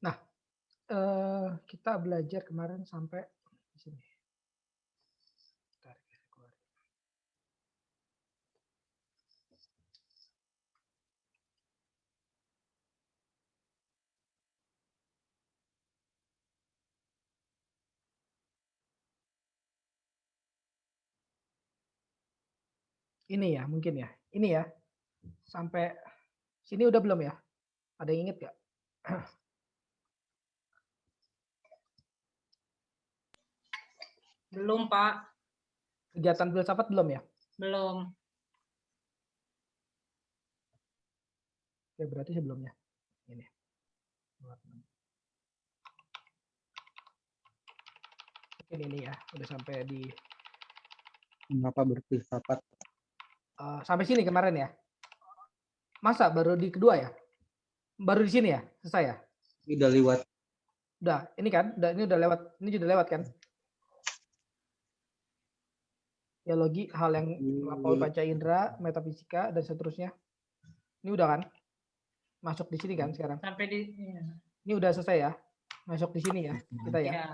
Nah, kita belajar kemarin sampai di sini. Tarik ya, keluar. Ini ya, mungkin ya. Ini ya, sampai sini udah belum ya? Ada yang inget nggak? Belum, Pak. Kegiatan filsafat belum ya? Belum. Ya berarti sebelumnya. Ini. Mungkin ini ya, udah sampai di Mengapa berfilsafat? sampai sini kemarin ya. Masa baru di kedua ya? Baru di sini ya? Selesai ya? Ini udah lewat. Udah, ini kan? Ini udah lewat. Ini sudah lewat kan? Teologi, hal yang melampaui panca indera, metafisika dan seterusnya. Ini udah kan? Masuk di sini kan sekarang? Sampai di Ini udah selesai ya? Masuk di sini ya kita ya. ya.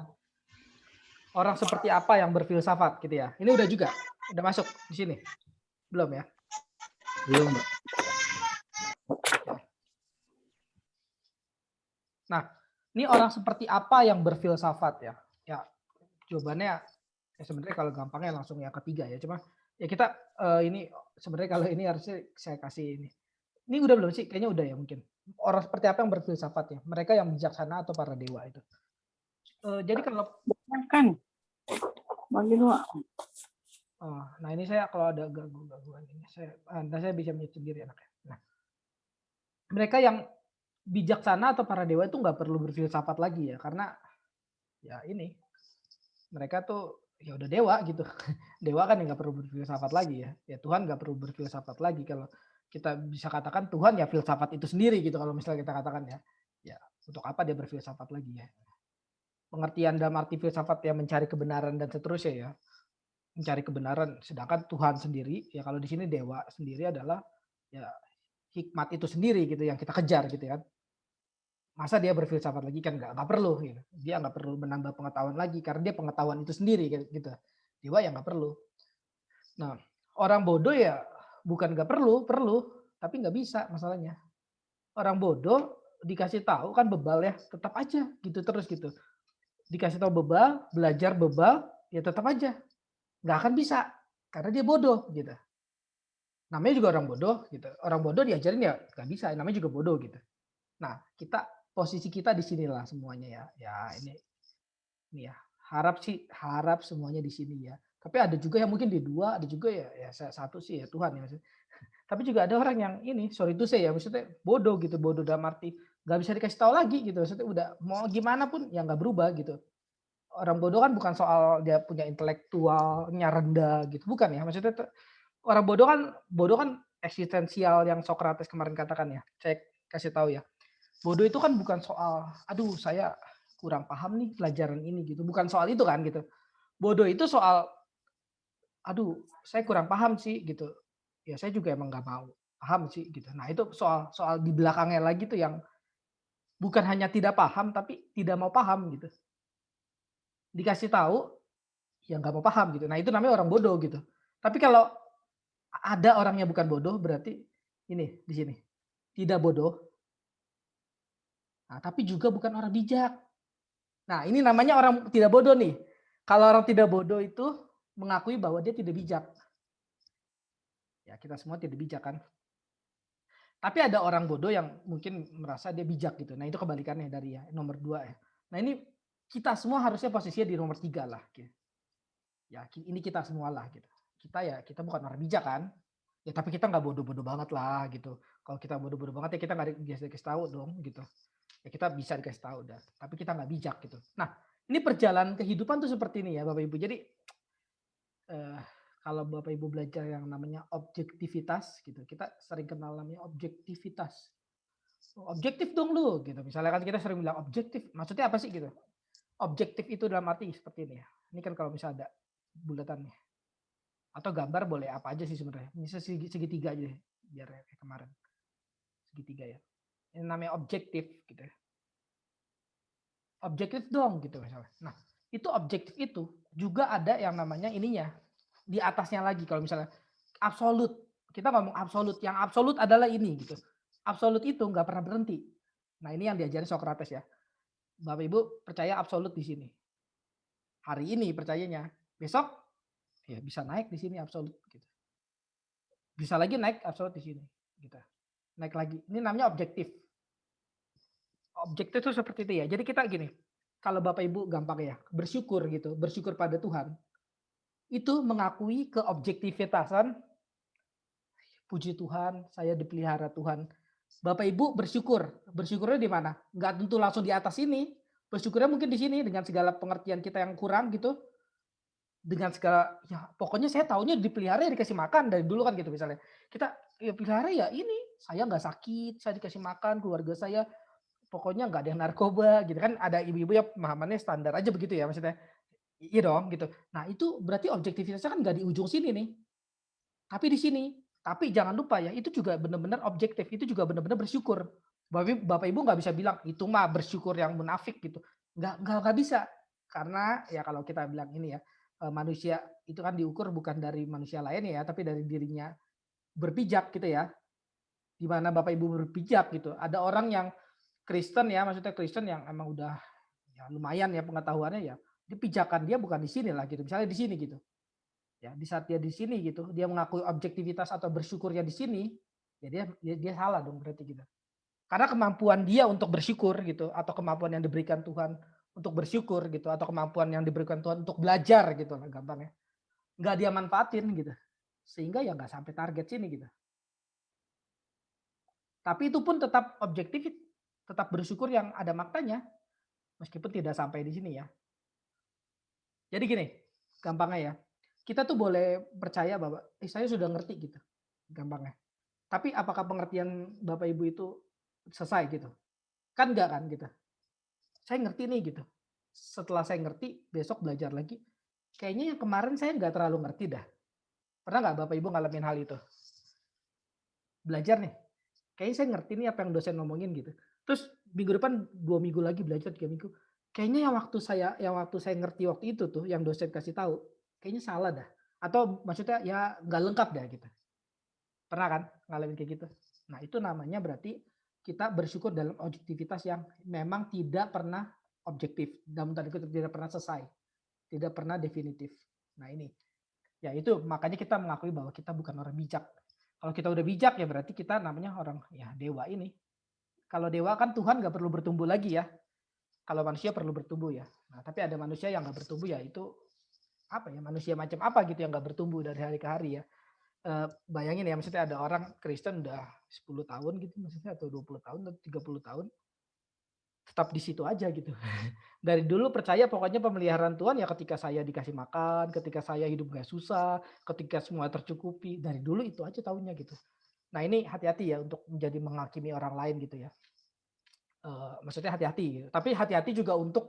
Orang seperti apa yang berfilsafat gitu ya. Ini udah juga. Udah masuk di sini. Belum ya? Belum, Mbak. Nah, ini orang seperti apa yang berfilsafat ya? Ya, jawabannya ya sebenarnya kalau gampangnya langsung yang ketiga ya. Cuma ya kita ini sebenarnya kalau ini harusnya saya kasih ini. Ini udah belum sih? Kayaknya udah ya mungkin. Orang seperti apa yang berfilsafat ya? Mereka yang bijaksana atau para dewa itu. Jadi kalau kan bagi dua. nah ini saya kalau ada gangguan ini saya bisa mute sendiri anaknya. Nah, mereka yang bijaksana atau para dewa itu nggak perlu berfilsafat lagi ya karena ya ini mereka tuh ya udah dewa gitu. Dewa kan nggak perlu berfilsafat lagi ya. Ya Tuhan nggak perlu berfilsafat lagi kalau kita bisa katakan Tuhan ya filsafat itu sendiri gitu kalau misalnya kita katakan ya. Ya untuk apa dia berfilsafat lagi ya? Pengertian dalam arti filsafat ya mencari kebenaran dan seterusnya ya. Mencari kebenaran sedangkan Tuhan sendiri ya kalau di sini dewa sendiri adalah ya hikmat itu sendiri gitu yang kita kejar gitu kan. Masa dia berfilsafat lagi kan nggak perlu gitu. Dia nggak perlu menambah pengetahuan lagi karena dia pengetahuan itu sendiri gitu. Dewa yang nggak perlu. Nah, orang bodoh ya bukan nggak perlu, perlu, tapi nggak bisa masalahnya. Orang bodoh dikasih tahu kan bebal ya, tetap aja gitu terus gitu. Dikasih tahu bebal, belajar bebal, ya tetap aja nggak akan bisa karena dia bodoh gitu. Namanya juga orang bodoh gitu. Orang bodoh diajarin ya nggak bisa, namanya juga bodoh gitu. Nah, posisi kita di sinilah semuanya ya. Ya ini ya. Harap semuanya di sini ya. Tapi ada juga yang mungkin di dua, ada juga ya satu sih ya Tuhan ya. Tapi juga ada orang yang ini, sorry itu saya ya, maksudnya bodoh gitu, bodoh dalam arti nggak bisa dikasih tahu lagi gitu. Maksudnya udah mau gimana pun ya nggak berubah gitu. Orang bodoh kan bukan soal dia punya intelektualnya rendah gitu, bukan ya. Maksudnya orang bodoh kan eksistensial yang Socrates kemarin katakan ya. Saya kasih tahu ya. Bodoh itu kan bukan soal, aduh saya kurang paham nih pelajaran ini gitu. Bukan soal itu kan gitu. Bodoh itu soal, aduh saya kurang paham sih gitu. Ya saya juga emang nggak mau paham sih gitu. Nah itu soal di belakangnya lagi tuh yang bukan hanya tidak paham tapi tidak mau paham gitu. Dikasih tahu ya nggak mau paham gitu. Nah itu namanya orang bodoh gitu. Tapi kalau ada orangnya bukan bodoh berarti ini di sini tidak bodoh. Nah, tapi juga bukan orang bijak. Nah ini namanya orang tidak bodoh nih. Kalau orang tidak bodoh itu mengakui bahwa dia tidak bijak. Ya kita semua tidak bijak kan. Tapi ada orang bodoh yang mungkin merasa dia bijak gitu. Nah itu kebalikannya dari ya nomor 2 ya. Nah ini kita semua harusnya posisinya di nomor 3 lah. Gitu. Ya ini kita semua lah gitu. Kita bukan orang bijak kan. Ya tapi kita nggak bodoh-bodoh banget lah gitu. Kalau kita bodoh-bodoh banget ya kita nggak biasa dikasih tahu dong gitu. Ya kita bisa dikasih tahu dah. Tapi kita nggak bijak gitu. Nah ini perjalanan kehidupan tuh seperti ini ya Bapak Ibu. Jadi kalau Bapak Ibu belajar yang namanya objektivitas gitu, kita sering kenal namanya objektivitas. Objektif dong lu gitu. Misalnya kan kita sering bilang objektif, maksudnya apa sih gitu? Objektif itu dalam arti seperti ini ya. Ini kan kalau misalnya ada bulatannya atau gambar boleh apa aja sih sebenarnya. Bisa segitiga aja biar kayak kemarin. Segitiga ya. Ini namanya objektif gitu ya. objektif dong gitu misalnya. Nah, itu objektif itu juga ada yang namanya ininya di atasnya lagi kalau misalnya absolut. Kita ngomong absolut, yang absolut adalah ini gitu. Absolut itu nggak pernah berhenti. Nah, ini yang diajarin Socrates ya. Bapak Ibu percaya absolut di sini. Hari ini percayanya, besok ya bisa naik di sini absolut gitu. Bisa lagi naik absolut di sini gitu. Naik lagi. Ini namanya objektif. Objektif itu seperti itu ya. Jadi kita gini, kalau Bapak Ibu gampang ya, bersyukur gitu, bersyukur pada Tuhan. Itu mengakui keobjektivitasan, puji Tuhan, saya dipelihara Tuhan. Bapak Ibu bersyukur, bersyukurnya di mana? Nggak tentu langsung di atas ini, bersyukurnya mungkin di sini dengan segala pengertian kita yang kurang gitu, dengan segala ya pokoknya saya taunya dipelihara ya dikasih makan dari dulu kan gitu misalnya. Kita ya pelihara ya ini, saya nggak sakit, saya dikasih makan, keluarga saya pokoknya nggak ada yang narkoba gitu kan, ada ibu-ibu ya pemahamannya standar aja begitu ya maksudnya. Iya dong gitu. Nah itu berarti objektivitasnya kan nggak di ujung sini nih, tapi di sini. Tapi jangan lupa ya itu juga benar-benar objektif, itu juga benar-benar bersyukur. Bapak Ibu nggak bisa bilang itu mah bersyukur yang munafik gitu. Nggak bisa. Karena ya kalau kita bilang ini ya, manusia itu kan diukur bukan dari manusia lain ya, tapi dari dirinya berpijak gitu ya. Di mana Bapak Ibu berpijak gitu. Ada orang yang Kristen ya, maksudnya Kristen yang emang udah ya lumayan ya pengetahuannya ya, dia pijakan dia bukan di sini lah gitu, misalnya di sini gitu. Ya, di saat dia di sini gitu, dia mengakui objektivitas atau bersyukurnya di sini, ya dia salah dong berarti gitu. Karena kemampuan dia untuk bersyukur gitu, atau kemampuan yang diberikan Tuhan untuk bersyukur gitu, atau kemampuan yang diberikan Tuhan untuk belajar gitu lah gampangnya. Nggak dia manfaatin gitu. Sehingga ya nggak sampai target sini gitu. Tapi itu pun tetap objektif, tetap bersyukur yang ada maknanya, meskipun tidak sampai di sini ya. Jadi gini, gampangnya ya. Kita tuh boleh percaya bahwa saya sudah ngerti gitu. Gampangnya. Tapi apakah pengertian Bapak Ibu itu selesai gitu? Kan enggak kan gitu. Saya ngerti nih gitu. Setelah saya ngerti, besok belajar lagi. Kayaknya yang kemarin saya nggak terlalu ngerti dah. Pernah nggak Bapak Ibu ngalamin hal itu? Belajar nih. Kayaknya saya ngerti nih apa yang dosen ngomongin gitu. Terus minggu depan 2 minggu lagi belajar 3 minggu. Kayaknya yang waktu saya ngerti waktu itu tuh yang dosen kasih tahu, kayaknya salah dah. Atau maksudnya ya nggak lengkap dah gitu. Pernah kan ngalamin kayak gitu? Nah, itu namanya berarti kita bersyukur dalam objektivitas yang memang tidak pernah objektif, dalam tanda kutip tidak pernah selesai, tidak pernah definitif. Nah, ini. Ya itu makanya kita mengakui bahwa kita bukan orang bijak. Kalau kita udah bijak ya berarti kita namanya orang ya dewa ini. Kalau dewa kan Tuhan nggak perlu bertumbuh lagi ya. Kalau manusia perlu bertumbuh ya. Nah, tapi ada manusia yang nggak bertumbuh ya itu apa ya manusia macam apa gitu yang nggak bertumbuh dari hari ke hari ya. Bayangin ya maksudnya ada orang Kristen udah 10 tahun gitu maksudnya atau 20 tahun atau 30 tahun tetap di situ aja gitu. Dari dulu percaya pokoknya pemeliharaan Tuhan ya ketika saya dikasih makan, ketika saya hidup gak susah, ketika semua tercukupi. Dari dulu itu aja taunya gitu. Nah ini hati-hati ya untuk menjadi menghakimi orang lain gitu ya. Maksudnya hati-hati gitu. Tapi hati-hati juga untuk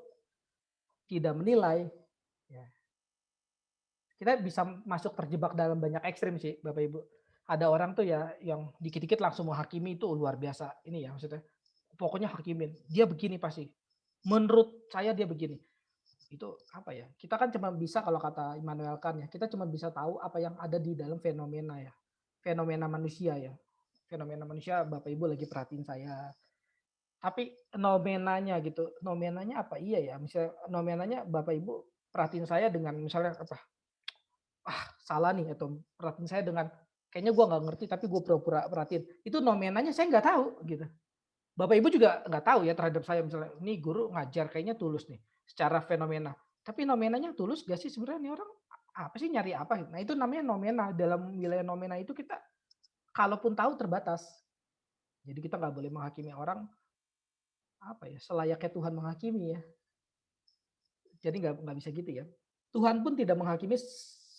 tidak menilai. Ya. Kita bisa masuk terjebak dalam banyak ekstrim sih Bapak Ibu. Ada orang tuh ya yang dikit-dikit langsung menghakimi itu luar biasa. Ini ya maksudnya. Pokoknya hakimin. Dia begini pasti. Menurut saya dia begini. Itu apa ya? Kita kan cuma bisa kalau kata Immanuel Kant ya, kita cuma bisa tahu apa yang ada di dalam fenomena ya. Fenomena manusia ya. Fenomena manusia Bapak Ibu lagi perhatiin saya. Tapi nomenanya gitu. Nomenanya apa? Iya ya. Misalnya nomenanya Bapak Ibu perhatiin saya dengan misalnya apa? Ah, salah nih atau perhatiin saya dengan kayaknya gua nggak ngerti tapi gue pura-pura perhatiin. Itu nomenanya saya nggak tahu gitu. Bapak Ibu juga nggak tahu ya terhadap saya misalnya, ini guru ngajar kayaknya tulus nih secara fenomena. Tapi nomenanya tulus gak sih sebenarnya nih orang apa sih nyari apa? Nah itu namanya nomena. Dalam wilayah nomena itu kita kalaupun tahu terbatas. Jadi kita nggak boleh menghakimi orang apa ya selayaknya Tuhan menghakimi ya. Jadi nggak bisa gitu ya. Tuhan pun tidak menghakimi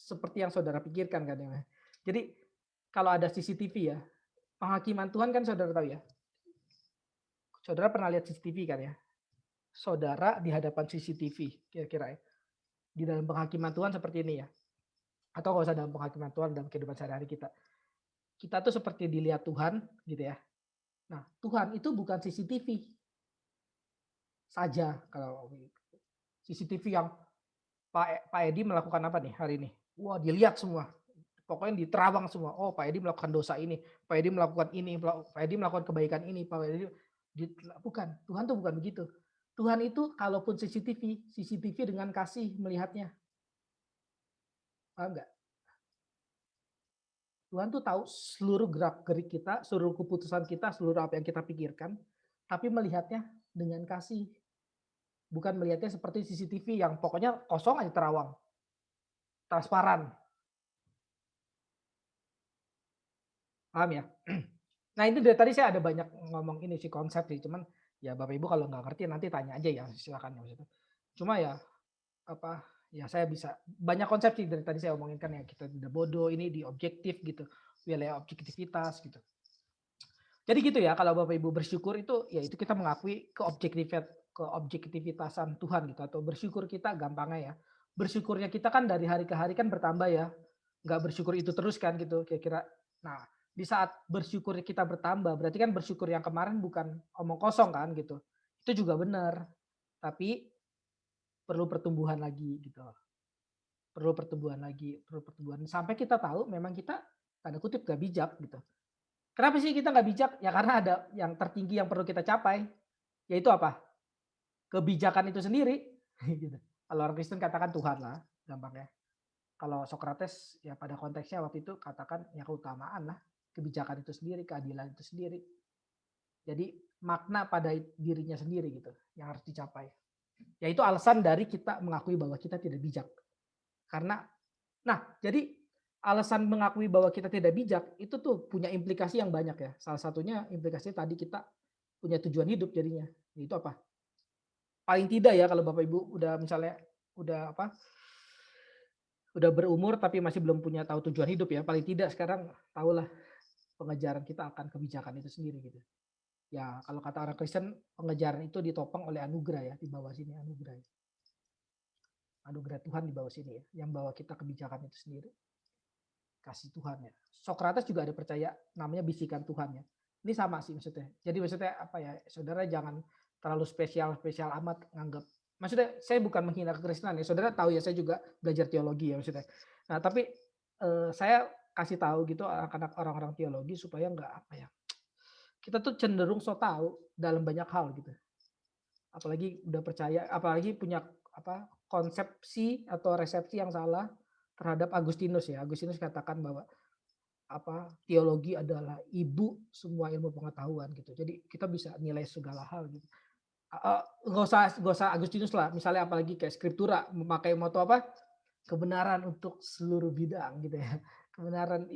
seperti yang saudara pikirkan kan ya. Jadi kalau ada CCTV ya, penghakiman Tuhan kan saudara tahu ya. Saudara pernah lihat CCTV kan ya? Saudara di hadapan CCTV kira-kira ya. Di dalam penghakiman Tuhan seperti ini ya. Atau kalau usah dalam penghakiman Tuhan dalam kehidupan sehari-hari kita. Kita tuh seperti dilihat Tuhan gitu ya. Nah, Tuhan itu bukan CCTV. saja. Kalau CCTV yang Pak Edi melakukan apa nih hari ini? Wah, dilihat semua. Pokoknya diterawang semua. Oh, Pak Edi melakukan dosa ini, Pak Edi melakukan ini, Pak Edi melakukan kebaikan ini, Pak Edi bukan. Tuhan tuh bukan begitu. Tuhan itu kalaupun CCTV dengan kasih melihatnya. Paham nggak? Tuhan tuh tahu seluruh gerak-gerik kita, seluruh keputusan kita, seluruh apa yang kita pikirkan, tapi melihatnya dengan kasih. Bukan melihatnya seperti CCTV yang pokoknya kosong aja terawang, transparan. Paham ya? Nah itu dari tadi saya ada banyak ngomong ini sih konsep sih, cuman ya Bapak Ibu kalau nggak ngerti nanti tanya aja ya silakan maksudnya. Cuma ya apa ya saya bisa banyak konsep sih dari tadi saya omongin kan ya kita tidak bodoh ini di objektif gitu, wilayah objektivitas gitu. Jadi gitu ya kalau Bapak Ibu bersyukur itu ya itu kita mengakui keobjektivitasan Tuhan gitu atau bersyukur kita gampangnya ya. Bersyukurnya kita kan dari hari ke hari kan bertambah ya. Nggak bersyukur itu terus kan gitu kira-kira. Nah, di saat bersyukur kita bertambah berarti kan bersyukur yang kemarin bukan omong kosong kan gitu. Itu juga benar. Tapi perlu pertumbuhan lagi gitu. Perlu pertumbuhan lagi, perlu pertumbuhan sampai kita tahu memang kita tanda kutip gak bijak gitu. Kenapa sih kita nggak bijak? Ya karena ada yang tertinggi yang perlu kita capai, yaitu apa? Kebijakan itu sendiri. Gitu. Kalau orang Kristen katakan Tuhan lah, gampangnya. Kalau Socrates ya pada konteksnya waktu itu katakan ya keutamaan lah, kebijakan itu sendiri, keadilan itu sendiri. Jadi makna pada dirinya sendiri gitu yang harus dicapai. Yaitu alasan dari kita mengakui bahwa kita tidak bijak. Karena, nah jadi alasan mengakui bahwa kita tidak bijak itu tuh punya implikasi yang banyak ya. Salah satunya implikasi tadi kita punya tujuan hidup jadinya. Itu apa? Paling tidak ya kalau Bapak Ibu udah misalnya udah apa? Udah berumur tapi masih belum punya tahu tujuan hidup ya. Paling tidak sekarang tahulah pengejaran kita akan kebijakan itu sendiri gitu. Ya kalau kata orang Kristen pengejaran itu ditopang oleh anugerah ya di bawah sini anugerah. Anugerah Tuhan di bawah sini ya, yang bawa kita kebijakan itu sendiri. Kasih Tuhan ya. Socrates juga ada percaya namanya bisikan Tuhan ya. Ini sama sih maksudnya. Jadi maksudnya apa ya, saudara jangan terlalu spesial amat nganggap. Maksudnya saya bukan menghina kekristenan ya. Saudara tahu ya saya juga belajar teologi ya maksudnya. Nah tapi saya kasih tahu gitu anak-anak orang-orang teologi supaya nggak apa ya. Kita tuh cenderung so tahu dalam banyak hal gitu. Apalagi udah percaya, apalagi punya apa konsepsi atau resepsi yang salah terhadap Agustinus ya. Agustinus katakan bahwa apa teologi adalah ibu semua ilmu pengetahuan gitu. Jadi kita bisa nilai segala hal gitu. Nggak usah Agustinus lah. Misalnya apalagi kayak Skriptura memakai moto apa? Kebenaran untuk seluruh bidang gitu ya. Kebenaran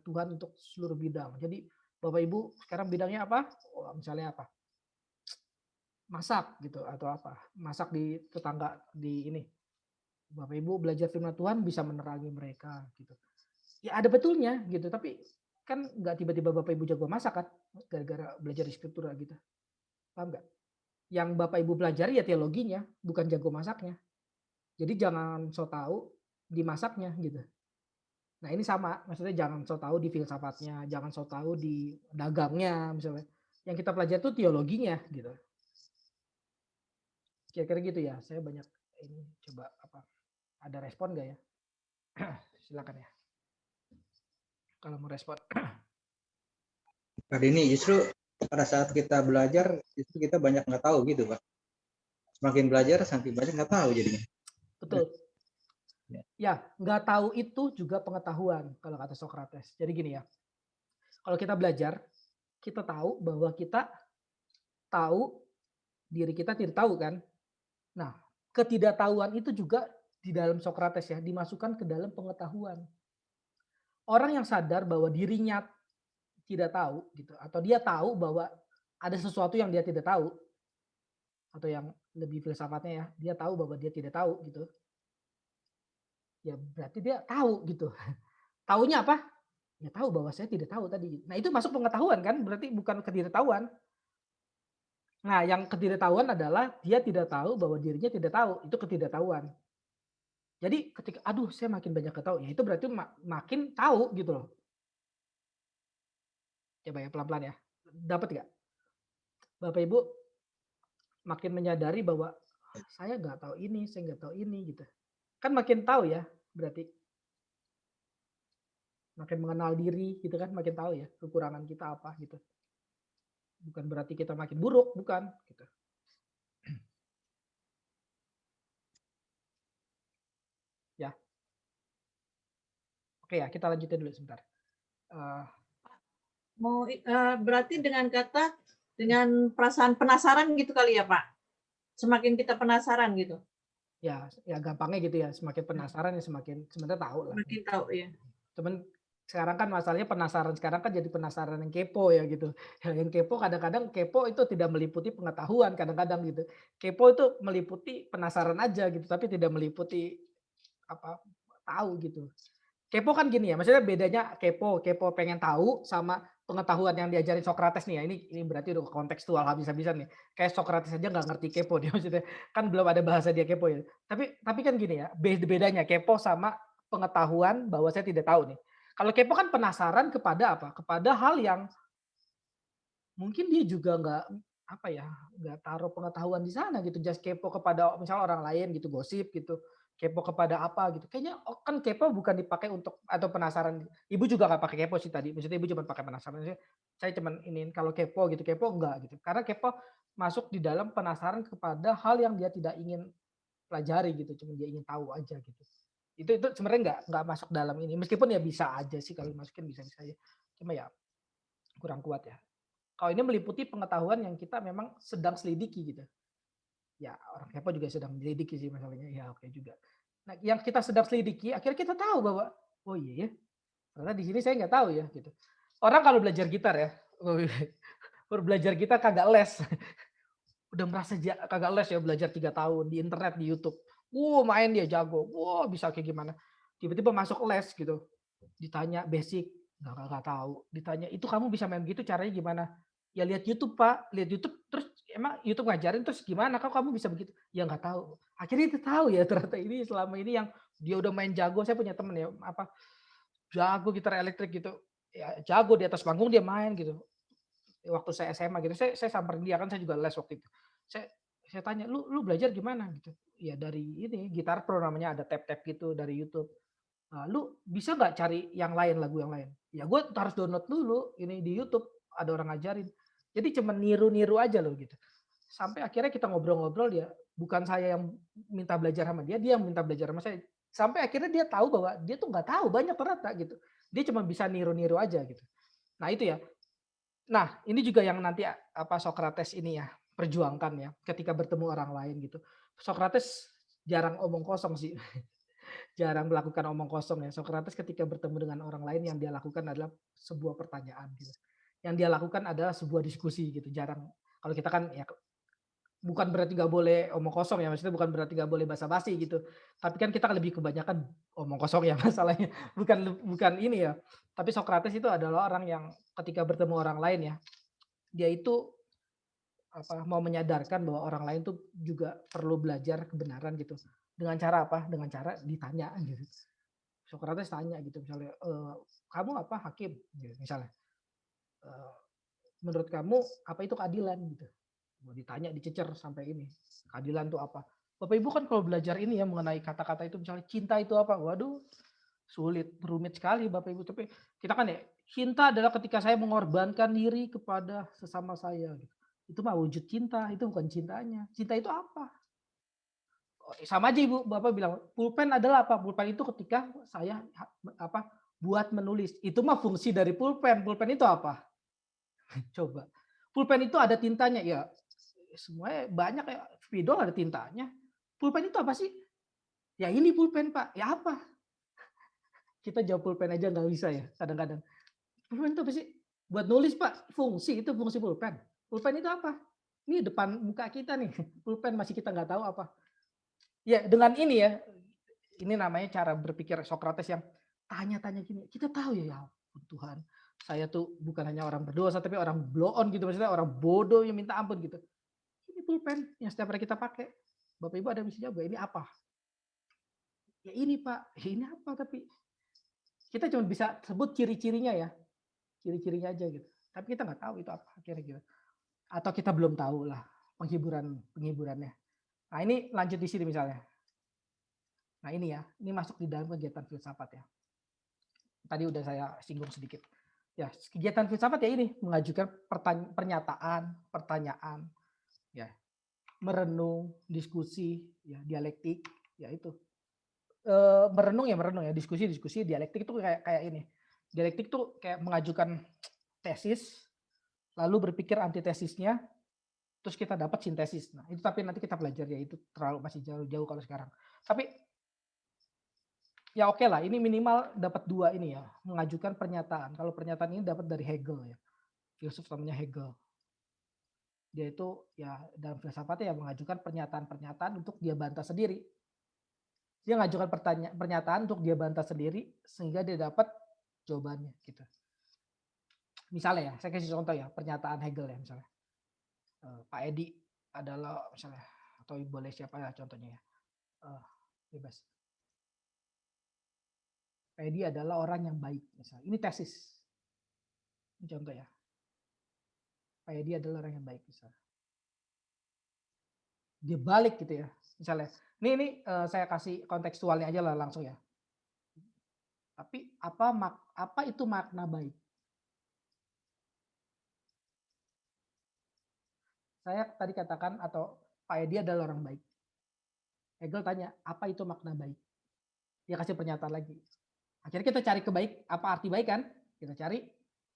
Tuhan untuk seluruh bidang. Jadi Bapak Ibu sekarang bidangnya apa? Oh, misalnya apa? Masak gitu atau apa? Masak di tetangga di ini. Bapak Ibu belajar firman Tuhan bisa menerangi mereka gitu. Ya ada betulnya gitu, tapi kan nggak tiba-tiba Bapak Ibu jago masak kan, gara-gara belajar di Skriptura gitu. Paham nggak? Yang Bapak Ibu pelajari ya teologinya, bukan jago masaknya. Jadi jangan so tahu di masaknya gitu. Nah ini sama, maksudnya jangan so tahu di filsafatnya, jangan so tahu di dagangnya misalnya. Yang kita pelajari itu teologinya gitu. Kira-kira gitu ya. Saya banyak ini coba apa? Ada respon nggak ya? Silakan ya. Kalau mau respon. Pak ini justru pada saat kita belajar justru kita banyak nggak tahu gitu Pak. Semakin belajar semakin banyak nggak tahu jadinya. Betul. Ya, nggak tahu itu juga pengetahuan kalau kata Socrates. Jadi gini ya, kalau kita belajar, kita tahu bahwa kita tahu diri kita tidak tahu kan. Nah, ketidaktahuan itu juga di dalam Socrates ya dimasukkan ke dalam pengetahuan. Orang yang sadar bahwa dirinya tidak tahu gitu, atau dia tahu bahwa ada sesuatu yang dia tidak tahu, atau yang lebih filsafatnya ya, dia tahu bahwa dia tidak tahu gitu. Ya berarti dia tahu gitu. Taunya apa? Ya tahu bahwa saya tidak tahu tadi. Nah itu masuk pengetahuan kan, berarti bukan ketidaktahuan. Nah yang ketidaktahuan adalah dia tidak tahu bahwa dirinya tidak tahu, itu ketidaktahuan. Jadi ketika, aduh saya makin banyak ketahui, ya itu berarti makin tahu gitu loh. Coba ya pelan-pelan ya, dapat nggak? Bapak Ibu makin menyadari bahwa saya nggak tahu ini, saya nggak tahu ini gitu. Kan makin tahu ya, berarti makin mengenal diri gitu kan, makin tahu ya kekurangan kita apa gitu. Bukan berarti kita makin buruk, bukan gitu. Ya, oke ya, kita lanjutin dulu sebentar. Berarti dengan perasaan penasaran gitu kali ya Pak? Semakin kita penasaran gitu. Ya gampangnya gitu ya, semakin penasaran ya semakin sebenarnya tahu lah. Semakin tahu ya. Cuman sekarang kan masalahnya penasaran sekarang kan jadi penasaran yang kepo ya gitu. Yang kepo kadang-kadang kepo itu tidak meliputi pengetahuan kadang-kadang gitu. Kepo itu meliputi penasaran aja gitu, tapi tidak meliputi apa tahu gitu. Kepo kan gini ya, maksudnya bedanya kepo pengen tahu sama pengetahuan yang diajarin Socrates nih ya. Ini berarti udah kontekstual habis-habisan nih. Kayak Socrates aja nggak ngerti kepo dia maksudnya. Kan belum ada bahasa dia kepo ya. Tapi kan gini ya, bedanya kepo sama pengetahuan bahwa saya tidak tahu nih. Kalau kepo kan penasaran kepada apa? Kepada hal yang mungkin dia juga nggak taruh pengetahuan di sana gitu. Just kepo kepada misalnya orang lain gitu, gosip gitu. Kepo kepada apa gitu. Kayaknya kan kepo bukan dipakai untuk atau penasaran. Ibu juga nggak pakai kepo sih tadi. Maksudnya ibu cuma pakai penasaran. Saya cuma ini kalau kepo gitu, kepo enggak gitu. Karena kepo masuk di dalam penasaran kepada hal yang dia tidak ingin pelajari gitu, cuma dia ingin tahu aja gitu. Itu sebenarnya nggak masuk dalam ini. Meskipun ya bisa aja sih kalau masukin bisa-bisa aja. Cuma ya kurang kuat ya. Kalau ini meliputi pengetahuan yang kita memang sedang selidiki gitu. Ya orang kepo juga sedang menyelidiki sih masalahnya. Ya oke juga. Nah yang kita sedang selidiki akhirnya kita tahu bahwa oh iya ya ternyata di sini saya nggak tahu ya gitu. Orang kalau belajar gitar ya, baru belajar gitar kagak les. Udah merasa kagak les ya belajar 3 tahun di internet, di YouTube. Main dia jago. Bisa kayak gimana. Tiba-tiba masuk les gitu. Ditanya basic, nggak tahu. Ditanya, itu kamu bisa main gitu caranya gimana? Ya lihat YouTube Pak, lihat YouTube terus emang YouTube ngajarin terus gimana kamu bisa begitu? Ya nggak tahu. Akhirnya itu tahu ya ternyata ini selama ini yang dia udah main jago. Saya punya temen ya jago gitar elektrik gitu. Ya jago di atas panggung dia main gitu. Waktu saya SMA gitu, saya samperin dia kan saya juga les waktu itu. Saya tanya, "Lu belajar gimana?" gitu. Ya dari ini Gitar Pro namanya ada tab-tab gitu dari YouTube. Lu bisa nggak cari yang lain, lagu yang lain? Ya gue harus download dulu ini di YouTube, ada orang ngajarin. Jadi cuma niru-niru aja loh gitu. Sampai akhirnya kita ngobrol-ngobrol dia, bukan saya yang minta belajar sama dia yang minta belajar sama saya. Sampai akhirnya dia tahu bahwa dia tuh nggak tahu banyak ternyata gitu. Dia cuma bisa niru-niru aja gitu. Nah itu ya. Nah ini juga yang nanti Socrates ini ya perjuangkan ya ketika bertemu orang lain gitu. Socrates jarang omong kosong sih. Jarang melakukan omong kosong ya. Socrates ketika bertemu dengan orang lain yang dia lakukan adalah sebuah pertanyaan gitu. Yang dia lakukan adalah sebuah diskusi gitu. Jarang. Kalau kita kan ya bukan berarti nggak boleh omong kosong ya. Maksudnya bukan berarti nggak boleh basa-basi gitu. Tapi kan kita lebih kebanyakan omong kosong ya masalahnya. Bukan ini ya. Tapi Socrates itu adalah orang yang ketika bertemu orang lain ya, dia itu mau menyadarkan bahwa orang lain tuh juga perlu belajar kebenaran gitu. Dengan cara apa? Dengan cara ditanya gitu. Socrates tanya gitu misalnya, kamu apa hakim? Gitu, misalnya, menurut kamu apa itu keadilan gitu? Mau ditanya dicecer sampai ini, keadilan itu apa? Bapak Ibu kan kalau belajar ini ya mengenai kata-kata itu misalnya cinta itu apa? Waduh, sulit, rumit sekali Bapak Ibu. Tapi kita kan ya cinta adalah ketika saya mengorbankan diri kepada sesama saya. Gitu. Itu mah wujud cinta, itu bukan cintanya. Cinta itu apa? Sama aja Ibu, Bapak bilang, pulpen adalah apa? Pulpen itu ketika saya buat menulis. Itu mah fungsi dari pulpen. Pulpen itu apa? Coba. Pulpen itu ada tintanya ya. Semuanya banyak ya. Spidol ada tintanya. Pulpen itu apa sih? Ya ini pulpen Pak. Ya apa? Kita jawab pulpen aja nggak bisa ya kadang-kadang. Pulpen itu apa sih? Buat nulis Pak. Fungsi itu fungsi pulpen. Pulpen itu apa? Ini depan muka kita nih. Pulpen masih kita nggak tahu apa. Ya dengan ini ya, ini namanya cara berpikir Socrates yang tanya-tanya gini. Kita tahu ya Tuhan, saya tuh bukan hanya orang berdosa tapi orang blow on gitu, maksudnya orang bodoh yang minta ampun gitu. Ini pulpen yang setiap hari kita pakai. Bapak Ibu ada bisa jawab, ini apa? Ya ini Pak, ya ini apa tapi kita cuma bisa sebut ciri-cirinya ya, ciri-cirinya aja gitu. Tapi kita nggak tahu itu apa kira-kira. Atau kita belum tahu lah. penghiburannya. Nah, ini lanjut di sini misalnya. Nah, ini ya, ini masuk di dalam kegiatan filsafat ya. Tadi udah saya singgung sedikit. Ya, kegiatan filsafat ya ini mengajukan pertanyaan, ya, merenung, diskusi, ya, dialektik, ya itu. Merenung ya, diskusi, dialektik itu kayak ini. Dialektik tuh kayak mengajukan tesis, lalu berpikir antitesisnya, terus kita dapat sintesis. Nah, itu tapi nanti kita belajar ya, itu masih jauh kalau sekarang. Tapi ya oke lah, ini minimal dapat 2 ini ya, mengajukan pernyataan. Kalau pernyataan ini dapat dari Hegel ya, filsuf namanya Hegel. Dia itu ya dalam filsafatnya ya mengajukan pernyataan-pernyataan untuk dia bantah sendiri. Dia mengajukan pernyataan untuk dia bantah sendiri sehingga dia dapat jawabannya gitu. Misalnya ya, saya kasih contoh ya, pernyataan Hegel ya misalnya. Pak Edi adalah misalnya, atau boleh siapa ya contohnya ya, bebas. Pak Edi adalah orang yang baik misalnya. Ini tesis. Ini contoh ya. Pak Edi adalah orang yang baik misalnya. Dia balik gitu ya. Misalnya. Ini saya kasih kontekstualnya aja lah langsung ya. Tapi apa itu makna baik? Saya tadi katakan atau Pak Edi adalah orang baik. Hegel tanya, apa itu makna baik? Dia kasih pernyataan lagi. Akhirnya kita cari apa arti baik kan? Kita cari,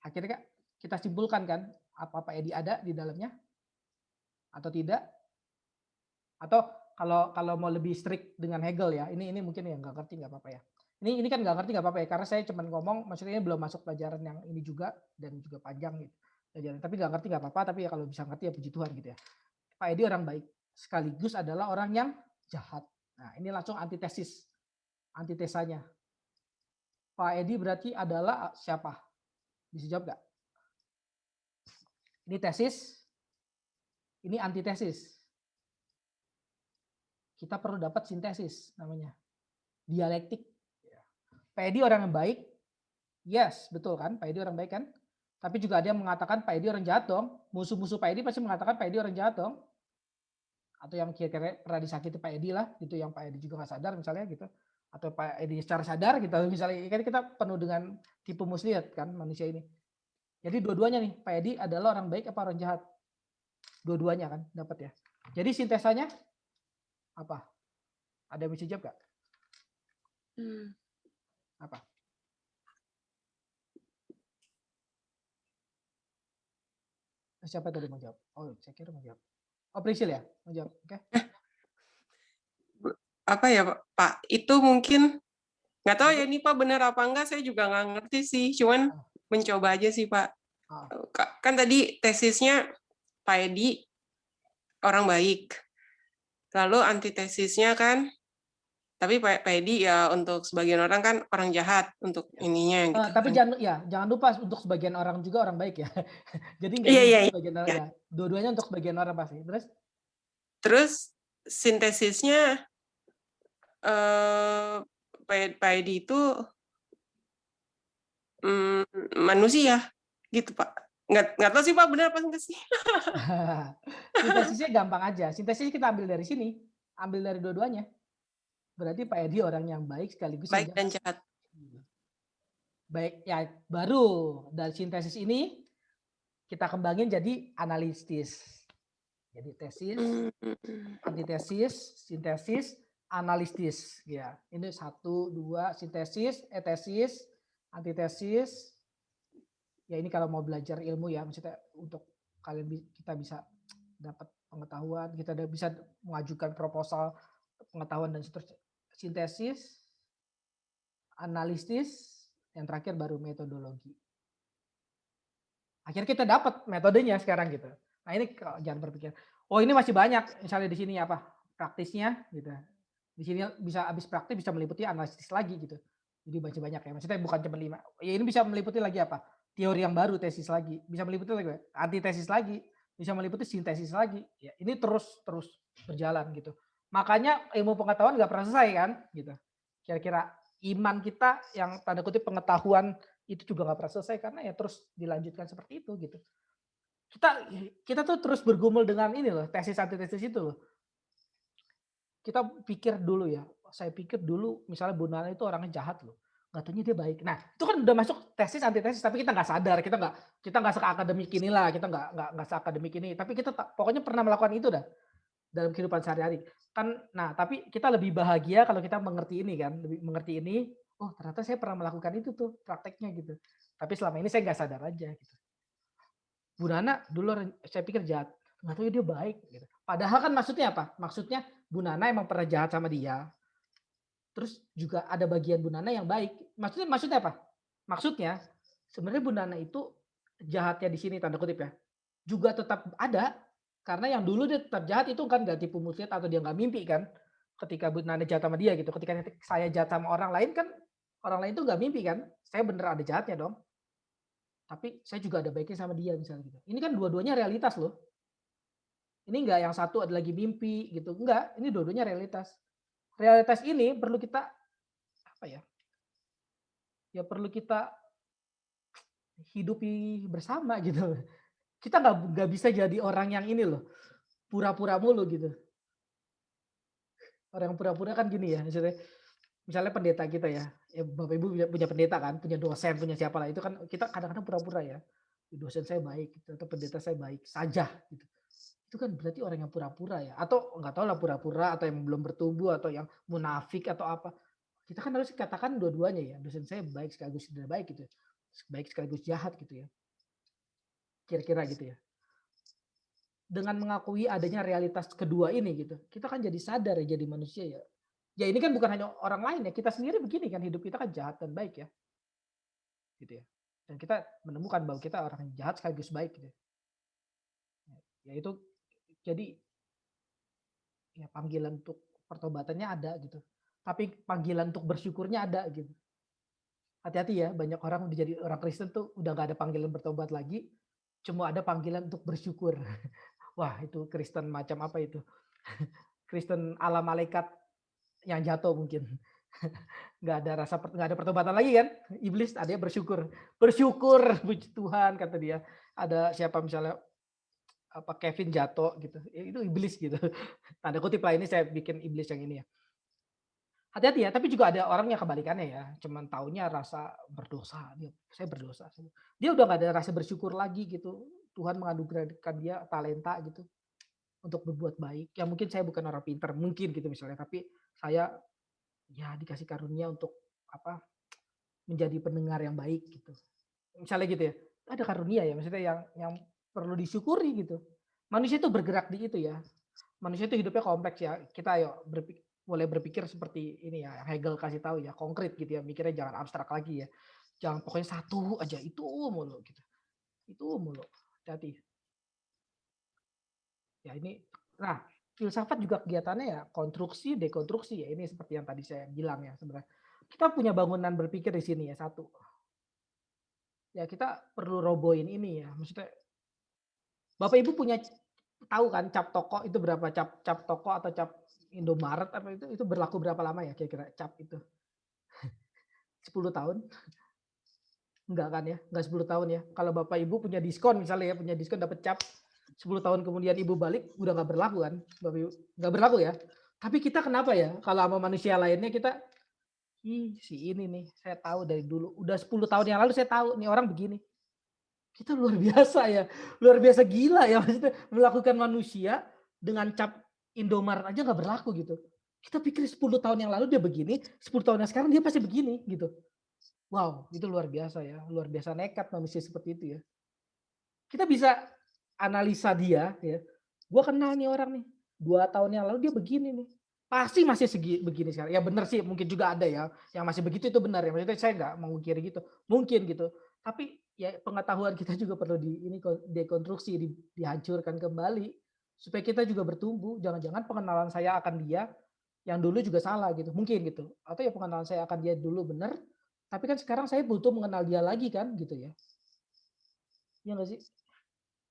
akhirnya kita simpulkan kan, apa Pak Edi ada di dalamnya atau tidak? Atau kalau mau lebih strict dengan Hegel ya, ini mungkin yang nggak ngerti nggak apa-apa ya. Ini kan nggak ngerti nggak apa-apa ya, karena saya cuma ngomong, maksudnya belum masuk pelajaran yang ini juga dan juga panjang gitu. Pelajaran. Tapi nggak ngerti nggak apa-apa, tapi ya kalau bisa ngerti ya puji Tuhan gitu ya. Pak Edi orang baik, sekaligus adalah orang yang jahat. Nah ini langsung antitesanya. Pak Edi berarti adalah siapa? Bisa jawab nggak? Ini tesis, ini antitesis. Kita perlu dapat sintesis namanya. Dialektik. Pak Edi orang yang baik. Yes, betul kan? Pak Edi orang baik kan? Tapi juga ada yang mengatakan Pak Edi orang jahat dong. Musuh-musuh Pak Edi pasti mengatakan Pak Edi orang jahat dong. Atau yang kira-kira pernah disakiti Pak Edi lah, gitu yang Pak Edi juga nggak sadar misalnya gitu. Atau Pak Edi secara sadar gitu. Misalnya kan kita penuh dengan tipu muslihat kan manusia ini. Jadi dua-duanya nih, Pak Edi adalah orang baik apa orang jahat? Dua-duanya kan dapat ya. Jadi sintesanya apa? Ada yang bisa jawab gak? Apa? Siapa tadi mau jawab? Oh, saya kira mau jawab. Oh, Priscil ya? Mau jawab. Oke. Apa ya, Pak? Itu mungkin nggak tahu ya ini Pak benar apa enggak, saya juga nggak ngerti sih. Cuman mencoba aja sih, Pak. Kan tadi tesisnya Pak Edi orang baik. Lalu antitesisnya kan, tapi Pak Edi ya untuk sebagian orang kan orang jahat untuk ininya. Gitu. Tapi jangan lupa untuk sebagian orang juga orang baik ya. Jadi nggak sebagian orang ya. Dua-duanya untuk sebagian orang pasti. Terus sintesisnya Pak Edi itu manusia gitu Pak. Nggak tahu sih Pak benar apa enggak sih. Sintesisnya gampang aja. Sintesis kita ambil dari sini, ambil dari dua-duanya. Berarti Pak Edi orang yang baik sekaligus baik dan jahat. Baik ya, baru dari sintesis ini kita kembangin jadi analitis. Jadi tesis, antitesis, sintesis, analitis. Ya, ini 1, 2 sintesis, tesis, antitesis. Ya ini kalau mau belajar ilmu ya, maksudnya untuk kita bisa dapat pengetahuan, kita bisa mengajukan proposal pengetahuan dan seterusnya. Sintesis, analitis, yang terakhir baru metodologi. Akhirnya kita dapat metodenya sekarang gitu. Nah ini jangan berpikir, oh ini masih banyak, misalnya di sini apa praktisnya gitu. Di sini bisa habis praktis bisa meliputi analisis lagi gitu. Jadi masih banyak ya. Maksudnya bukan cuma 5. Ya ini bisa meliputi lagi apa? Teori yang baru, tesis lagi. Bisa meliputi lagi antitesis lagi, bisa meliputi sintesis lagi. Ya, ini terus berjalan gitu. Makanya ilmu pengetahuan nggak pernah selesai kan gitu. Kira-kira iman kita yang tanda kutip pengetahuan itu juga nggak pernah selesai karena ya terus dilanjutkan seperti itu gitu. kita tuh terus bergumul dengan ini loh, tesis antitesis itu loh. Kita pikir dulu ya, saya pikir dulu misalnya Bu Nana itu orangnya jahat loh, nggak taunya dia baik. Nah itu kan udah masuk tesis antitesis, tapi kita nggak sadar, kita nggak seakademik inilah, kita nggak seakademik ini, tapi kita pokoknya pernah melakukan itu dah dalam kehidupan sehari-hari. Kan, nah tapi kita lebih bahagia kalau kita mengerti ini kan, lebih mengerti ini. Oh ternyata saya pernah melakukan itu tuh prakteknya gitu. Tapi selama ini saya nggak sadar aja gitu. Bu Nana dulu saya pikir jahat, nggak tahu dia baik. Gitu. Padahal kan maksudnya apa? Maksudnya Bu Nana emang pernah jahat sama dia. Terus juga ada bagian Bu Nana yang baik. Maksudnya apa? Maksudnya sebenarnya Bu Nana itu jahatnya di sini tanda kutip ya. Juga tetap ada karena yang dulu dia tetap jahat itu kan nggak tipu muslihat atau dia nggak mimpi kan. Ketika Bu Nana jahat sama dia gitu. Ketika saya jahat sama orang lain kan orang lain itu nggak mimpi kan. Saya bener ada jahatnya dong. Tapi saya juga ada baiknya sama dia misalnya gitu. Ini kan dua-duanya realitas loh. Ini enggak yang satu ada lagi mimpi gitu. Enggak, ini dua-duanya realitas. Realitas ini perlu kita apa ya? Ya perlu kita hidupi bersama gitu. Kita nggak bisa jadi orang yang ini loh, pura-pura mulu gitu. Orang yang pura-pura kan gini ya, misalnya pendeta kita ya Bapak Ibu punya pendeta kan, punya dosen, punya siapa lah, itu kan kita kadang-kadang pura-pura ya. Dosen saya baik gitu, atau pendeta saya baik saja gitu. Itu kan berarti orang yang pura-pura ya, atau nggak tahu lah pura-pura atau yang belum bertumbuh atau yang munafik atau apa. Kita kan harus katakan dua-duanya ya, dosen saya baik sekaligus tidak baik gitu, baik sekaligus jahat gitu ya, kira-kira gitu ya. Dengan mengakui adanya realitas kedua ini gitu, kita kan jadi sadar ya jadi manusia ya. Ya ini kan bukan hanya orang lain ya, kita sendiri begini kan, hidup kita kan jahat dan baik ya, gitu ya. Dan kita menemukan bahwa kita orang jahat sekaligus baik gitu. Ya itu jadi ya panggilan untuk pertobatannya ada gitu. Tapi panggilan untuk bersyukurnya ada gitu. Hati-hati ya, banyak orang udah jadi orang Kristen tuh udah gak ada panggilan bertobat lagi, cuma ada panggilan untuk bersyukur. Wah itu Kristen macam apa itu? Kristen ala malaikat yang jatuh mungkin. Nggak ada pertobatan lagi kan? Iblis ada yang bersyukur, puji Tuhan kata dia. Ada siapa misalnya apa Kevin jatuh gitu, itu iblis gitu. Tanda kutip lah, ini saya bikin iblis yang ini ya. Hati-hati ya, tapi juga ada orang yang kebalikannya ya, cuman taunya rasa berdosa, saya berdosa. Dia udah nggak ada rasa bersyukur lagi gitu. Tuhan menganugerahkan dia talenta gitu untuk berbuat baik. Ya mungkin saya bukan orang pintar, mungkin gitu misalnya, tapi saya ya dikasih karunia untuk apa menjadi pendengar yang baik gitu. Misalnya gitu ya, ada karunia ya, maksudnya yang perlu disyukuri gitu. Manusia itu bergerak di itu ya. Manusia itu hidupnya kompleks ya. Kita ayo mulai berpikir seperti ini ya, Hegel kasih tahu ya, konkret gitu ya, mikirnya jangan abstrak lagi ya. Jangan pokoknya satu aja, itu mulu gitu. Itu mulu. Hati-hati. Ya ini, nah filsafat juga kegiatannya ya konstruksi, dekonstruksi ya. Ini seperti yang tadi saya bilang ya sebenarnya. Kita punya bangunan berpikir di sini ya, satu. Ya kita perlu robohin ini ya. Maksudnya Bapak Ibu punya tahu kan cap toko itu berapa, cap toko atau cap Indomaret apa itu berlaku berapa lama ya kira-kira cap itu? 10 tahun? Enggak kan ya? Enggak 10 tahun ya. Kalau Bapak Ibu punya diskon misalnya ya, punya diskon dapat cap 10 tahun kemudian Ibu balik udah nggak berlaku kan? Bapak Ibu nggak berlaku ya. Tapi kita kenapa ya? Kalau sama manusia lainnya kita si ini nih saya tahu dari dulu. Udah 10 tahun yang lalu saya tahu nih orang begini. Kita luar biasa ya. Luar biasa gila ya maksudnya melakukan manusia dengan cap Indomaret aja nggak berlaku gitu. Kita pikir 10 tahun yang lalu dia begini, 10 tahun yang sekarang dia pasti begini gitu. Wow, itu luar biasa ya. Luar biasa nekat manusia seperti itu ya. Kita bisa analisa dia ya. Gua kenal nih orang nih. 2 tahun yang lalu dia begini nih. Pasti masih begini sekarang. Ya benar sih, mungkin juga ada ya yang masih begitu itu benar ya. Maksudnya saya nggak mau kira gitu. Mungkin gitu. Tapi ya pengetahuan kita juga perlu dekonstruksi, dihancurkan kembali supaya kita juga bertumbuh. Jangan-jangan pengenalan saya akan dia yang dulu juga salah gitu, mungkin gitu. Atau ya pengenalan saya akan dia dulu benar, tapi kan sekarang saya butuh mengenal dia lagi kan gitu ya. Iya nggak sih?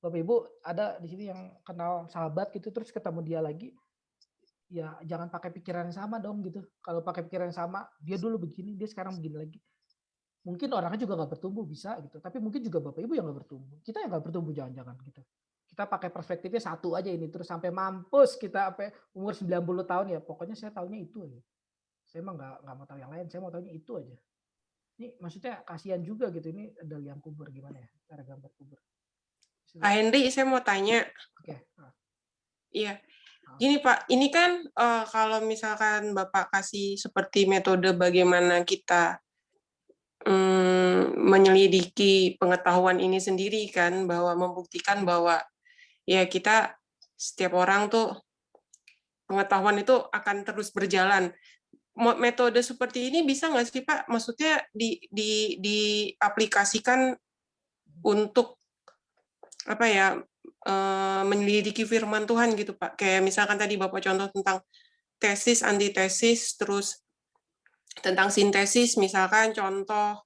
Bapak Ibu ada di sini yang kenal sahabat gitu terus ketemu dia lagi, ya jangan pakai pikiran yang sama dong gitu. Kalau pakai pikiran yang sama, dia dulu begini, dia sekarang begini lagi. Mungkin orangnya juga nggak bertumbuh bisa gitu, tapi mungkin juga bapak ibu yang nggak bertumbuh. Kita yang nggak bertumbuh jangan-jangan gitu. Kita pakai perspektifnya satu aja ini terus sampai mampus kita sampai umur 90 tahun ya pokoknya saya taunya itu aja. Saya emang nggak mau tahu yang lain, saya mau tahunya itu aja. Ini maksudnya kasihan juga gitu ini ada liang kubur gimana ya cara gambar kubur. Pak Henry, saya mau tanya. Oke. Iya, gini Pak, ini kan kalau misalkan Bapak kasih seperti metode bagaimana kita menyelidiki pengetahuan ini sendiri kan, bahwa membuktikan bahwa ya kita setiap orang tuh pengetahuan itu akan terus berjalan. Metode seperti ini bisa nggak sih Pak? Maksudnya diaplikasikan untuk apa ya menyelidiki firman Tuhan gitu Pak. Kayak misalkan tadi Bapak contoh tentang tesis, antitesis, terus tentang sintesis, misalkan contoh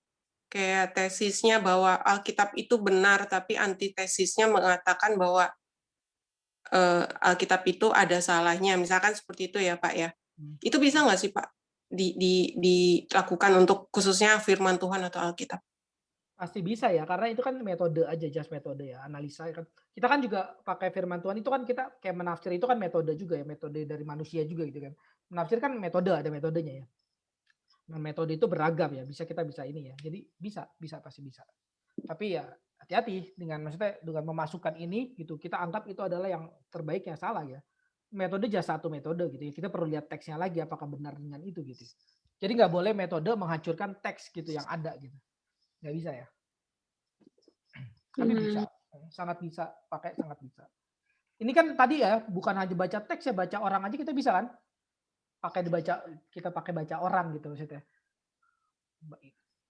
kayak tesisnya bahwa Alkitab itu benar, tapi antitesisnya mengatakan bahwa Alkitab itu ada salahnya, misalkan seperti itu ya Pak ya. Itu bisa nggak sih Pak dilakukan untuk khususnya firman Tuhan atau Alkitab? Pasti bisa ya, karena itu kan metode aja, just metode ya, analisa kan. Kita kan juga pakai firman Tuhan itu kan kita kayak menafsir itu kan metode juga ya, metode dari manusia juga gitu kan. Menafsir kan metode, ada metodenya ya. Nah, metode itu beragam ya, kita bisa ini ya. Jadi bisa pasti bisa. Tapi ya hati-hati dengan maksudnya dengan memasukkan ini gitu, kita anggap itu adalah yang terbaik yang salah ya. Metode just satu metode gitu ya. Kita perlu lihat teksnya lagi apakah benar dengan itu gitu. Jadi nggak boleh metode menghancurkan teks gitu yang ada gitu. Nggak bisa ya. Tapi bisa, sangat bisa, pakai sangat bisa. Ini kan tadi ya, bukan hanya baca teks ya, baca orang aja kita bisa kan? Kita pakai baca orang gitu maksudnya.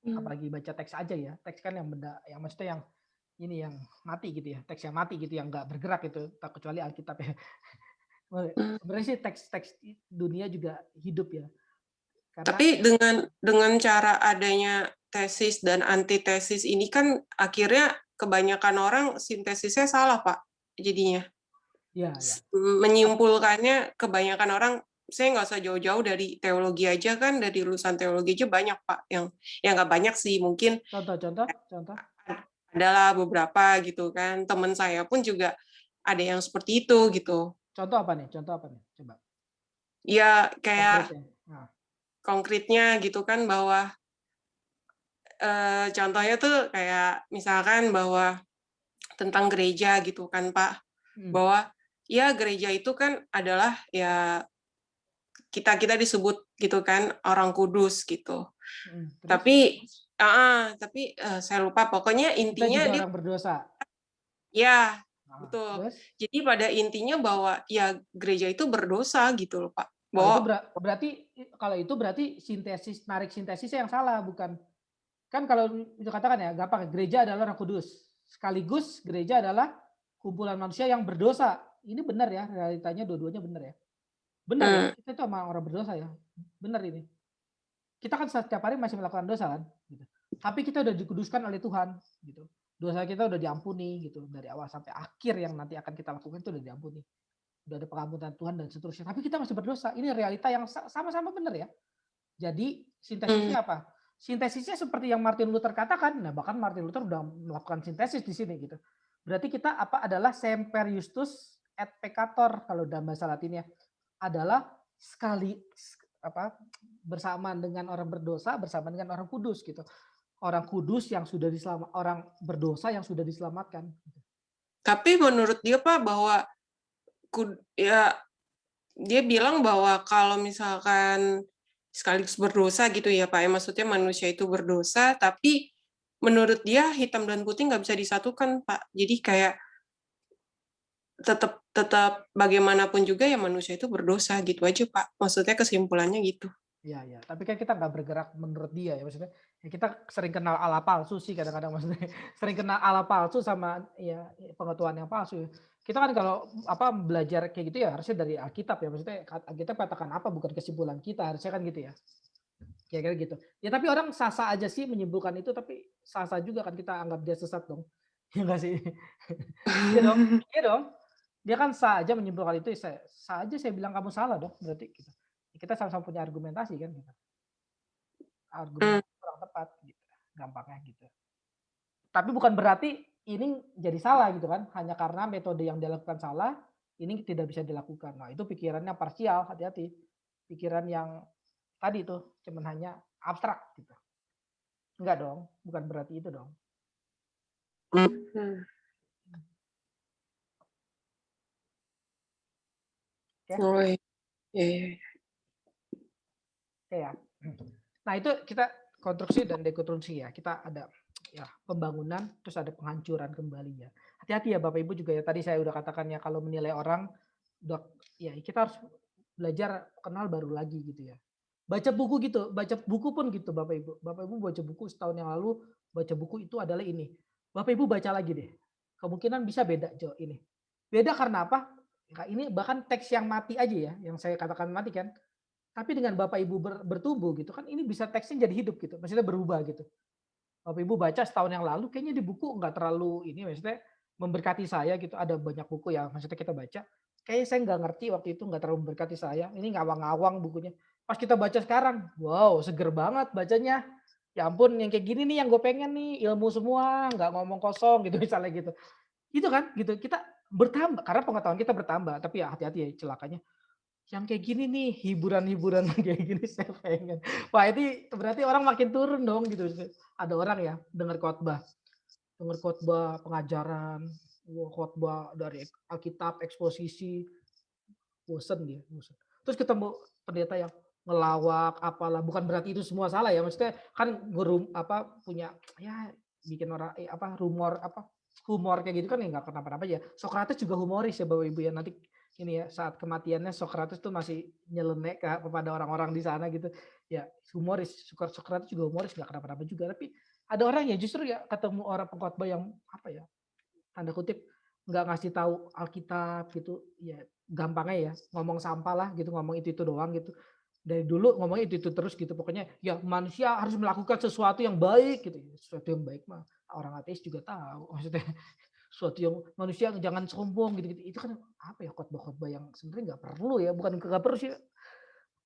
Apalagi baca teks aja ya, teks kan yang benda, yang maksudnya yang ini yang mati gitu ya, teks yang mati gitu, yang nggak bergerak itu, tak kecuali Alkitab ya. Sebenarnya sih teks-teks dunia juga hidup ya. Karena, tapi dengan cara adanya tesis dan antitesis ini kan akhirnya kebanyakan orang sintesisnya salah Pak jadinya. Ya. Menyimpulkannya kebanyakan orang, saya nggak usah jauh-jauh dari teologi aja kan, dari lulusan teologi aja banyak Pak yang nggak banyak sih mungkin. Contoh. Adalah beberapa gitu kan, teman saya pun juga ada yang seperti itu gitu. Contoh apa nih? Coba. Ya kayak konkretnya gitu kan bahwa contohnya tuh kayak misalkan bahwa tentang gereja gitu kan Pak, bahwa ya gereja itu kan adalah ya kita disebut gitu kan orang kudus gitu. Tapi saya lupa pokoknya intinya kita juga orang berdosa. Ya, betul. Jadi pada intinya bahwa ya gereja itu berdosa gitu loh Pak. Berarti kalau itu berarti narik sintesisnya yang salah, bukan? Kan kalau itu katakan ya, gampang, gereja adalah Roh Kudus. Sekaligus gereja adalah kumpulan manusia yang berdosa. Ini benar ya, realitanya dua-duanya benar ya. Benar ya, kita itu sama orang berdosa ya. Benar ini. Kita kan setiap hari masih melakukan dosa kan, gitu. Tapi kita udah dikuduskan oleh Tuhan, gitu. Dosa kita udah diampuni gitu, dari awal sampai akhir yang nanti akan kita lakukan itu udah diampuni. Udah ada pengampunan Tuhan dan seterusnya. Tapi kita masih berdosa. Ini realita yang sama-sama benar ya. Jadi sintesisnya apa? Sintesisnya seperti yang Martin Luther katakan. Nah, bahkan Martin Luther udah melakukan sintesis di sini gitu. Berarti kita adalah semper justus et peccator kalau dalam bahasa Latinnya. Adalah bersamaan dengan orang berdosa, bersamaan dengan orang kudus gitu. Orang kudus yang sudah diselamatkan, orang berdosa yang sudah diselamatkan. Tapi menurut dia Pak bahwa ya dia bilang bahwa kalau misalkan sekaligus berdosa gitu ya Pak, ya maksudnya manusia itu berdosa, tapi menurut dia hitam dan putih nggak bisa disatukan Pak. Jadi kayak tetap bagaimanapun juga ya manusia itu berdosa gitu aja Pak. Maksudnya kesimpulannya gitu. Iya. Tapi kan kita nggak bergerak menurut dia ya, maksudnya ya kita sering kenal Allah palsu sih kadang-kadang, maksudnya sering kenal Allah palsu sama ya pengetahuan yang palsu. Kita kan kalau belajar kayak gitu ya harusnya dari Alkitab ya, maksudnya Alkitab katakan apa bukan kesimpulan kita, harusnya kan gitu ya. Kira-kira gitu. Ya tapi orang sah-sah aja sih menyimpulkan itu, tapi sah-sah juga kan kita anggap dia sesat dong. Ya enggak sih? Iya dong. Dia kan sah aja menyimpulkan itu, sah aja saya bilang kamu salah dong, berarti gitu. Kita sama-sama punya argumentasi kan gitu. Argumen kurang tepat gitu. gampangnya gitu. Tapi bukan berarti ini jadi salah gitu kan, hanya karena metode yang dilakukan salah, ini tidak bisa dilakukan. Nah itu pikirannya parsial, hati-hati. Pikiran yang tadi tuh cuman hanya abstrak gitu. Enggak dong, bukan berarti itu dong. Oke. Oh, iya. Oke ya. Nah itu kita konstruksi dan dekonstruksi ya. Kita ada ya pembangunan, terus ada penghancuran kembali ya. Hati-hati ya Bapak Ibu juga ya. Tadi saya udah katakan ya kalau menilai orang, ya kita harus belajar kenal baru lagi gitu ya. Baca buku gitu, baca buku pun gitu Bapak Ibu. Bapak Ibu baca buku setahun yang lalu, baca buku itu adalah ini. Bapak Ibu baca lagi deh. Kemungkinan bisa beda Jo ini. Beda karena apa? Ini bahkan teks yang mati aja ya, yang saya katakan mati kan. Tapi dengan Bapak Ibu bertumbuh gitu kan, ini bisa teksnya jadi hidup gitu, maksudnya berubah gitu. Bapak Ibu baca setahun yang lalu, kayaknya di buku nggak terlalu ini, maksudnya memberkati saya gitu. Ada banyak buku ya, maksudnya kita baca, kayaknya saya nggak ngerti waktu itu, nggak terlalu memberkati saya. Ini ngawang-ngawang bukunya. Pas kita baca sekarang, wow, seger banget bacanya. Ya ampun, yang kayak gini nih yang gue pengen nih, ilmu semua, nggak ngomong kosong gitu misalnya gitu. Gitu kan, gitu. Kita bertambah, karena pengetahuan kita bertambah. Tapi ya hati-hati ya celakanya. Yang kayak gini nih, hiburan-hiburan kayak gini saya pengen. Wah itu berarti orang makin turun dong gitu. Ada orang ya dengar khotbah pengajaran, khotbah dari Alkitab, eksposisi, bosen dia, bosen. Terus ketemu pendeta yang ngelawak apalah, bukan berarti itu semua salah ya. Maksudnya kan guru punya ya bikin orang humor kayak gitu kan ya nggak kenapa-napa ya. Sokrates juga humoris ya Bapak Ibu ya. Nanti ini ya saat kematiannya Sokrates tuh masih nyeleneh kepada orang-orang di sana gitu. Ya humoris, Sokrates juga humoris nggak kenapa-napa juga. Tapi ada orang ya justru ya ketemu orang pengkhotbah yang tanda kutip nggak ngasih tahu Alkitab gitu ya, gampangnya ya ngomong sampah lah gitu, ngomong itu doang gitu. Dari dulu ngomong itu terus gitu, pokoknya ya manusia harus melakukan sesuatu yang baik gitu. Sesuatu yang baik mah orang ateis juga tahu, maksudnya sesuatu yang manusia jangan sombong gitu-gitu. Itu kan apa ya, khotbah-khotbah yang sebenarnya nggak perlu ya, bukan nggak perlu sih.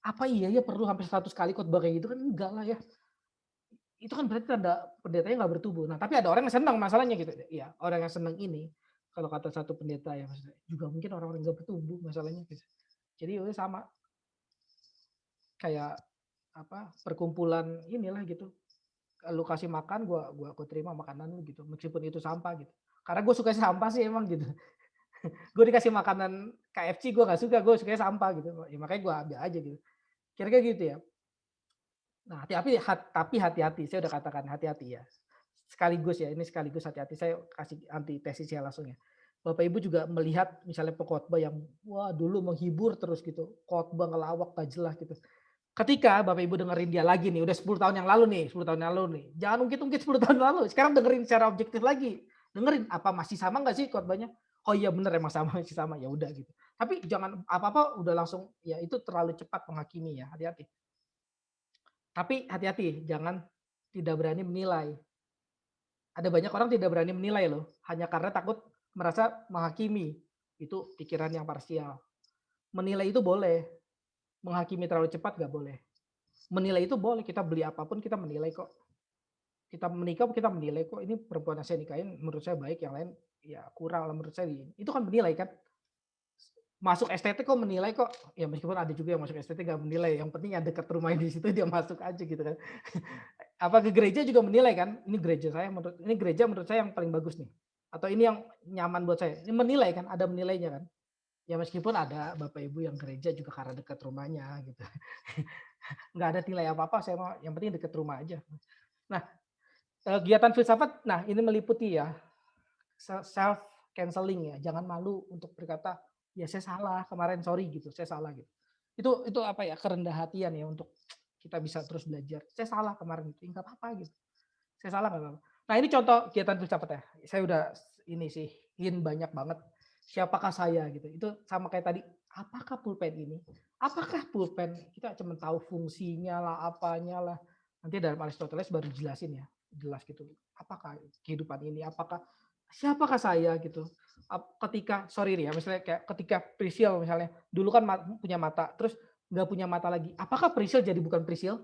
Apa iya ya perlu sampai 100 kali khotbah kayak gitu kan, enggak lah ya. Itu kan berarti tanda pendetanya nggak bertumbuh. Nah tapi ada orang yang senang masalahnya gitu. Ya orang yang senang ini, kalau kata satu pendeta ya maksudnya, juga mungkin orang-orang nggak bertumbuh masalahnya gitu. Jadi udah sama kayak perkumpulan inilah gitu. Lu kasih makan, gua terima makanan lu gitu, meskipun itu sampah gitu. Karena gue suka sampah sih emang gitu. Gue dikasih makanan KFC gue nggak suka, gue suka sampah gitu. Ya makanya gue ambil aja gitu. Kira-kira gitu ya. Nah, tapi hati-hati, saya udah katakan hati-hati ya. Sekaligus ya, ini sekaligus hati-hati, saya kasih antitesis ya langsung ya. Bapak Ibu juga melihat misalnya pengkhotbah yang wah dulu menghibur terus gitu, khotbah ngelawak gak jelas gitu. Ketika Bapak Ibu dengerin dia lagi nih, udah 10 tahun yang lalu nih, 10 tahun yang lalu nih. Jangan ungkit-ungkit 10 tahun lalu. Sekarang dengerin secara objektif lagi. Dengerin apa masih sama nggak sih khotbahnya? Oh iya bener emang sama, masih sama, ya udah gitu. Tapi jangan apa-apa udah langsung, ya itu terlalu cepat menghakimi ya, hati-hati. Tapi hati-hati, jangan tidak berani menilai. Ada banyak orang tidak berani menilai loh, hanya karena takut merasa menghakimi. Itu pikiran yang parsial. Menilai itu boleh, menghakimi terlalu cepat nggak boleh. Menilai itu boleh, kita beli apapun kita menilai kok. Kita menikah kita menilai kok, ini perempuan yang saya nikahin menurut saya baik, yang lain ya kurang lah menurut saya. Itu kan menilai kan. Masuk STT kok menilai kok, ya meskipun ada juga yang masuk STT gak menilai, yang penting yang dekat rumahnya di situ dia masuk aja gitu kan. Apa ke gereja juga menilai kan, ini gereja menurut saya yang paling bagus nih, atau ini yang nyaman buat saya, ini menilai kan, ada menilainya kan. Ya meskipun ada Bapak Ibu yang gereja juga karena dekat rumahnya gitu. Nggak ada nilai apa-apa, saya mau yang penting dekat rumah aja. Nah, kegiatan filsafat, nah ini meliputi ya self cancelling ya, jangan malu untuk berkata ya saya salah kemarin, sorry gitu, saya salah gitu. Itu apa ya, kerendah hatian ya untuk kita bisa terus belajar. Saya salah kemarin itu, nggak apa-apa gitu. Saya salah nggak apa-apa. Nah ini contoh kegiatan filsafat ya. Saya udah ini sih banyak banget. Siapakah saya gitu? Itu sama kayak tadi. Apakah pulpen ini? Apakah pulpen? Kita cuma tahu fungsinya lah, apanya lah. Nanti dalam Aristoteles baru jelasin ya, jelas gitu. Apakah kehidupan ini? Apakah siapakah saya gitu? Ketika misalnya kayak ketika Priscil misalnya dulu kan punya mata, terus nggak punya mata lagi. Apakah Priscil jadi bukan Priscil?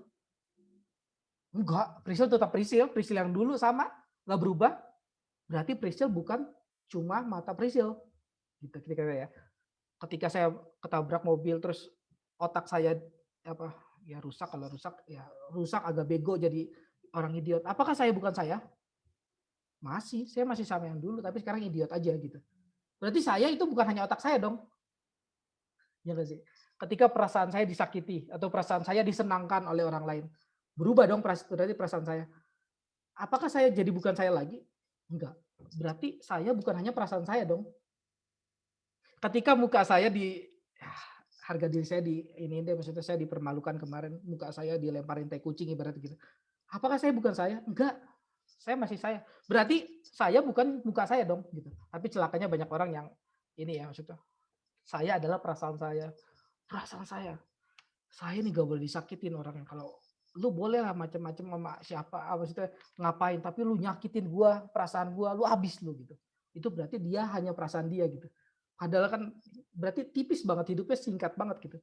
Enggak, Priscil tetap Priscil yang dulu sama, nggak berubah. Berarti Priscil bukan cuma mata Priscil. Gitu ketika saya ketabrak mobil terus otak saya apa ya rusak, kalau rusak agak bego jadi orang idiot. Apakah saya bukan saya? Saya masih sama yang dulu tapi sekarang idiot aja gitu. Berarti saya itu bukan hanya otak saya dong. Ya nggak sih? Ketika perasaan saya disakiti atau perasaan saya disenangkan oleh orang lain, berubah dong berarti perasaan saya. Apakah saya jadi bukan saya lagi? Enggak. Berarti saya bukan hanya perasaan saya dong. Ketika muka saya harga diri saya maksudnya saya dipermalukan kemarin, muka saya dilemparin tai kucing ibarat gitu. Apakah saya bukan saya? Enggak. Saya masih saya. Berarti saya bukan muka saya dong gitu. Tapi celakanya banyak orang yang ini ya maksudnya. Saya adalah perasaan saya. Perasaan saya. Saya nih gak boleh disakitin orang. Kalau lu boleh lah macam-macam sama siapa, maksudnya ngapain, tapi lu nyakitin gua, perasaan gua, lu habis lu gitu. Itu berarti dia hanya perasaan dia gitu. Padahal kan berarti tipis banget hidupnya, singkat banget gitu.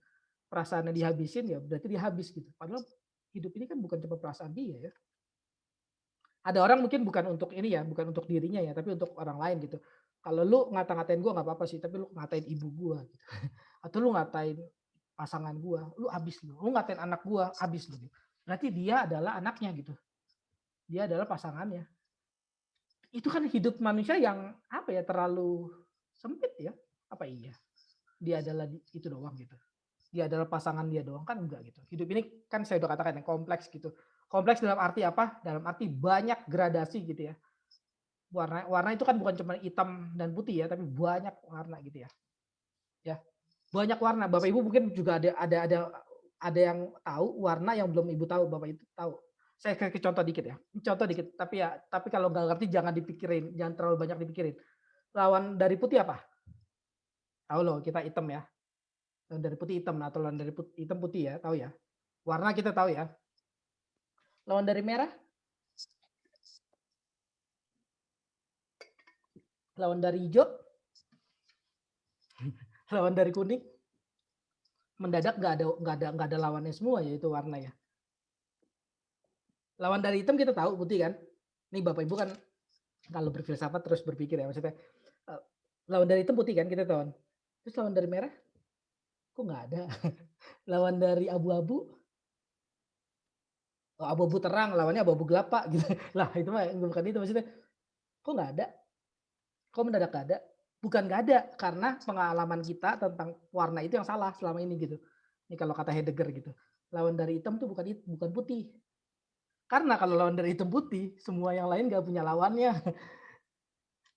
Perasaannya dihabisin ya berarti dia habis gitu. Padahal hidup ini kan bukan cuma perasaan dia ya. Ada orang mungkin bukan untuk ini ya, bukan untuk dirinya ya, tapi untuk orang lain gitu. Kalau lu ngata-ngatain gua nggak apa-apa sih, tapi lu ngatain ibu gua gitu. Atau lu ngatain pasangan gua, lu habis lu. Lu ngatain anak gua, habis lu. Berarti dia adalah anaknya gitu. Dia adalah pasangannya. Itu kan hidup manusia yang apa ya, terlalu sempit ya. Apa iya? Dia adalah itu doang gitu. Dia adalah pasangan dia doang kan enggak gitu. Hidup ini kan saya udah katakan yang kompleks gitu. Kompleks dalam arti apa? Dalam arti banyak gradasi gitu ya. Warna itu kan bukan cuma hitam dan putih ya, tapi banyak warna gitu ya. Ya. Banyak warna. Bapak Ibu mungkin juga ada yang tahu warna yang belum Ibu tahu, Bapak itu tahu. Saya kasih contoh dikit ya. Contoh dikit, tapi kalau nggak ngerti jangan dipikirin, jangan terlalu banyak dipikirin. Lawan dari putih apa? Tahu loh, kita hitam ya. Lawan dari putih hitam atau lawan dari hitam putih ya, tahu ya. Warna kita tahu ya. Lawan dari merah? Lawan dari hijau? Lawan dari kuning? Mendadak nggak ada lawannya semua ya itu warna ya. Lawan dari hitam kita tahu putih kan. Nih Bapak Ibu kan kalau berfilsafat terus berpikir ya maksudnya. Lawan dari hitam putih kan kita tahu. Terus lawan dari merah? Kok nggak ada? Lawan dari abu-abu? Oh, abu-abu terang, lawannya abu-abu gelap Pak gitu. Lah itu mah bukan itu maksudnya. Kok nggak ada? Kok mendadak nggak ada? Bukan nggak ada, karena pengalaman kita tentang warna itu yang salah selama ini gitu. Ini kalau kata Heidegger gitu. Lawan dari hitam tuh bukan putih. Karena kalau lawan dari hitam putih, semua yang lain nggak punya lawannya.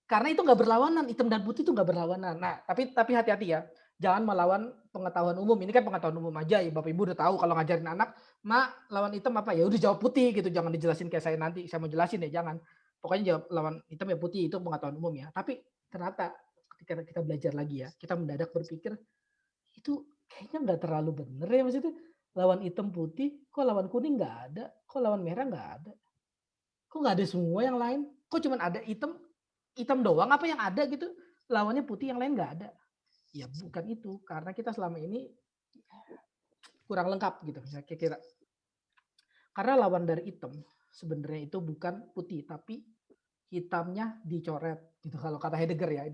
Karena itu nggak berlawanan, hitam dan putih itu nggak berlawanan. Nah, tapi hati-hati ya, jangan melawan pengetahuan umum. Ini kan pengetahuan umum aja ya, Bapak Ibu udah tahu kalau ngajarin anak, mak lawan hitam apa ya? Udah jawab putih gitu, jangan dijelasin kayak saya nanti. Saya mau jelasin ya, jangan. Pokoknya jawab lawan hitam ya putih, itu pengetahuan umum ya. Tapi ternyata ketika kita belajar lagi ya, kita mendadak berpikir itu kayaknya nggak terlalu bener ya maksudnya. Lawan hitam putih, kok lawan kuning nggak ada, kok lawan merah nggak ada, kok nggak ada semua yang lain, kok cuman ada hitam doang apa yang ada gitu, lawannya putih yang lain nggak ada. Ya bukan itu, karena kita selama ini kurang lengkap gitu kira-kira. Karena lawan dari hitam sebenarnya itu bukan putih, tapi hitamnya dicoret gitu kalau kata Heidegger ya.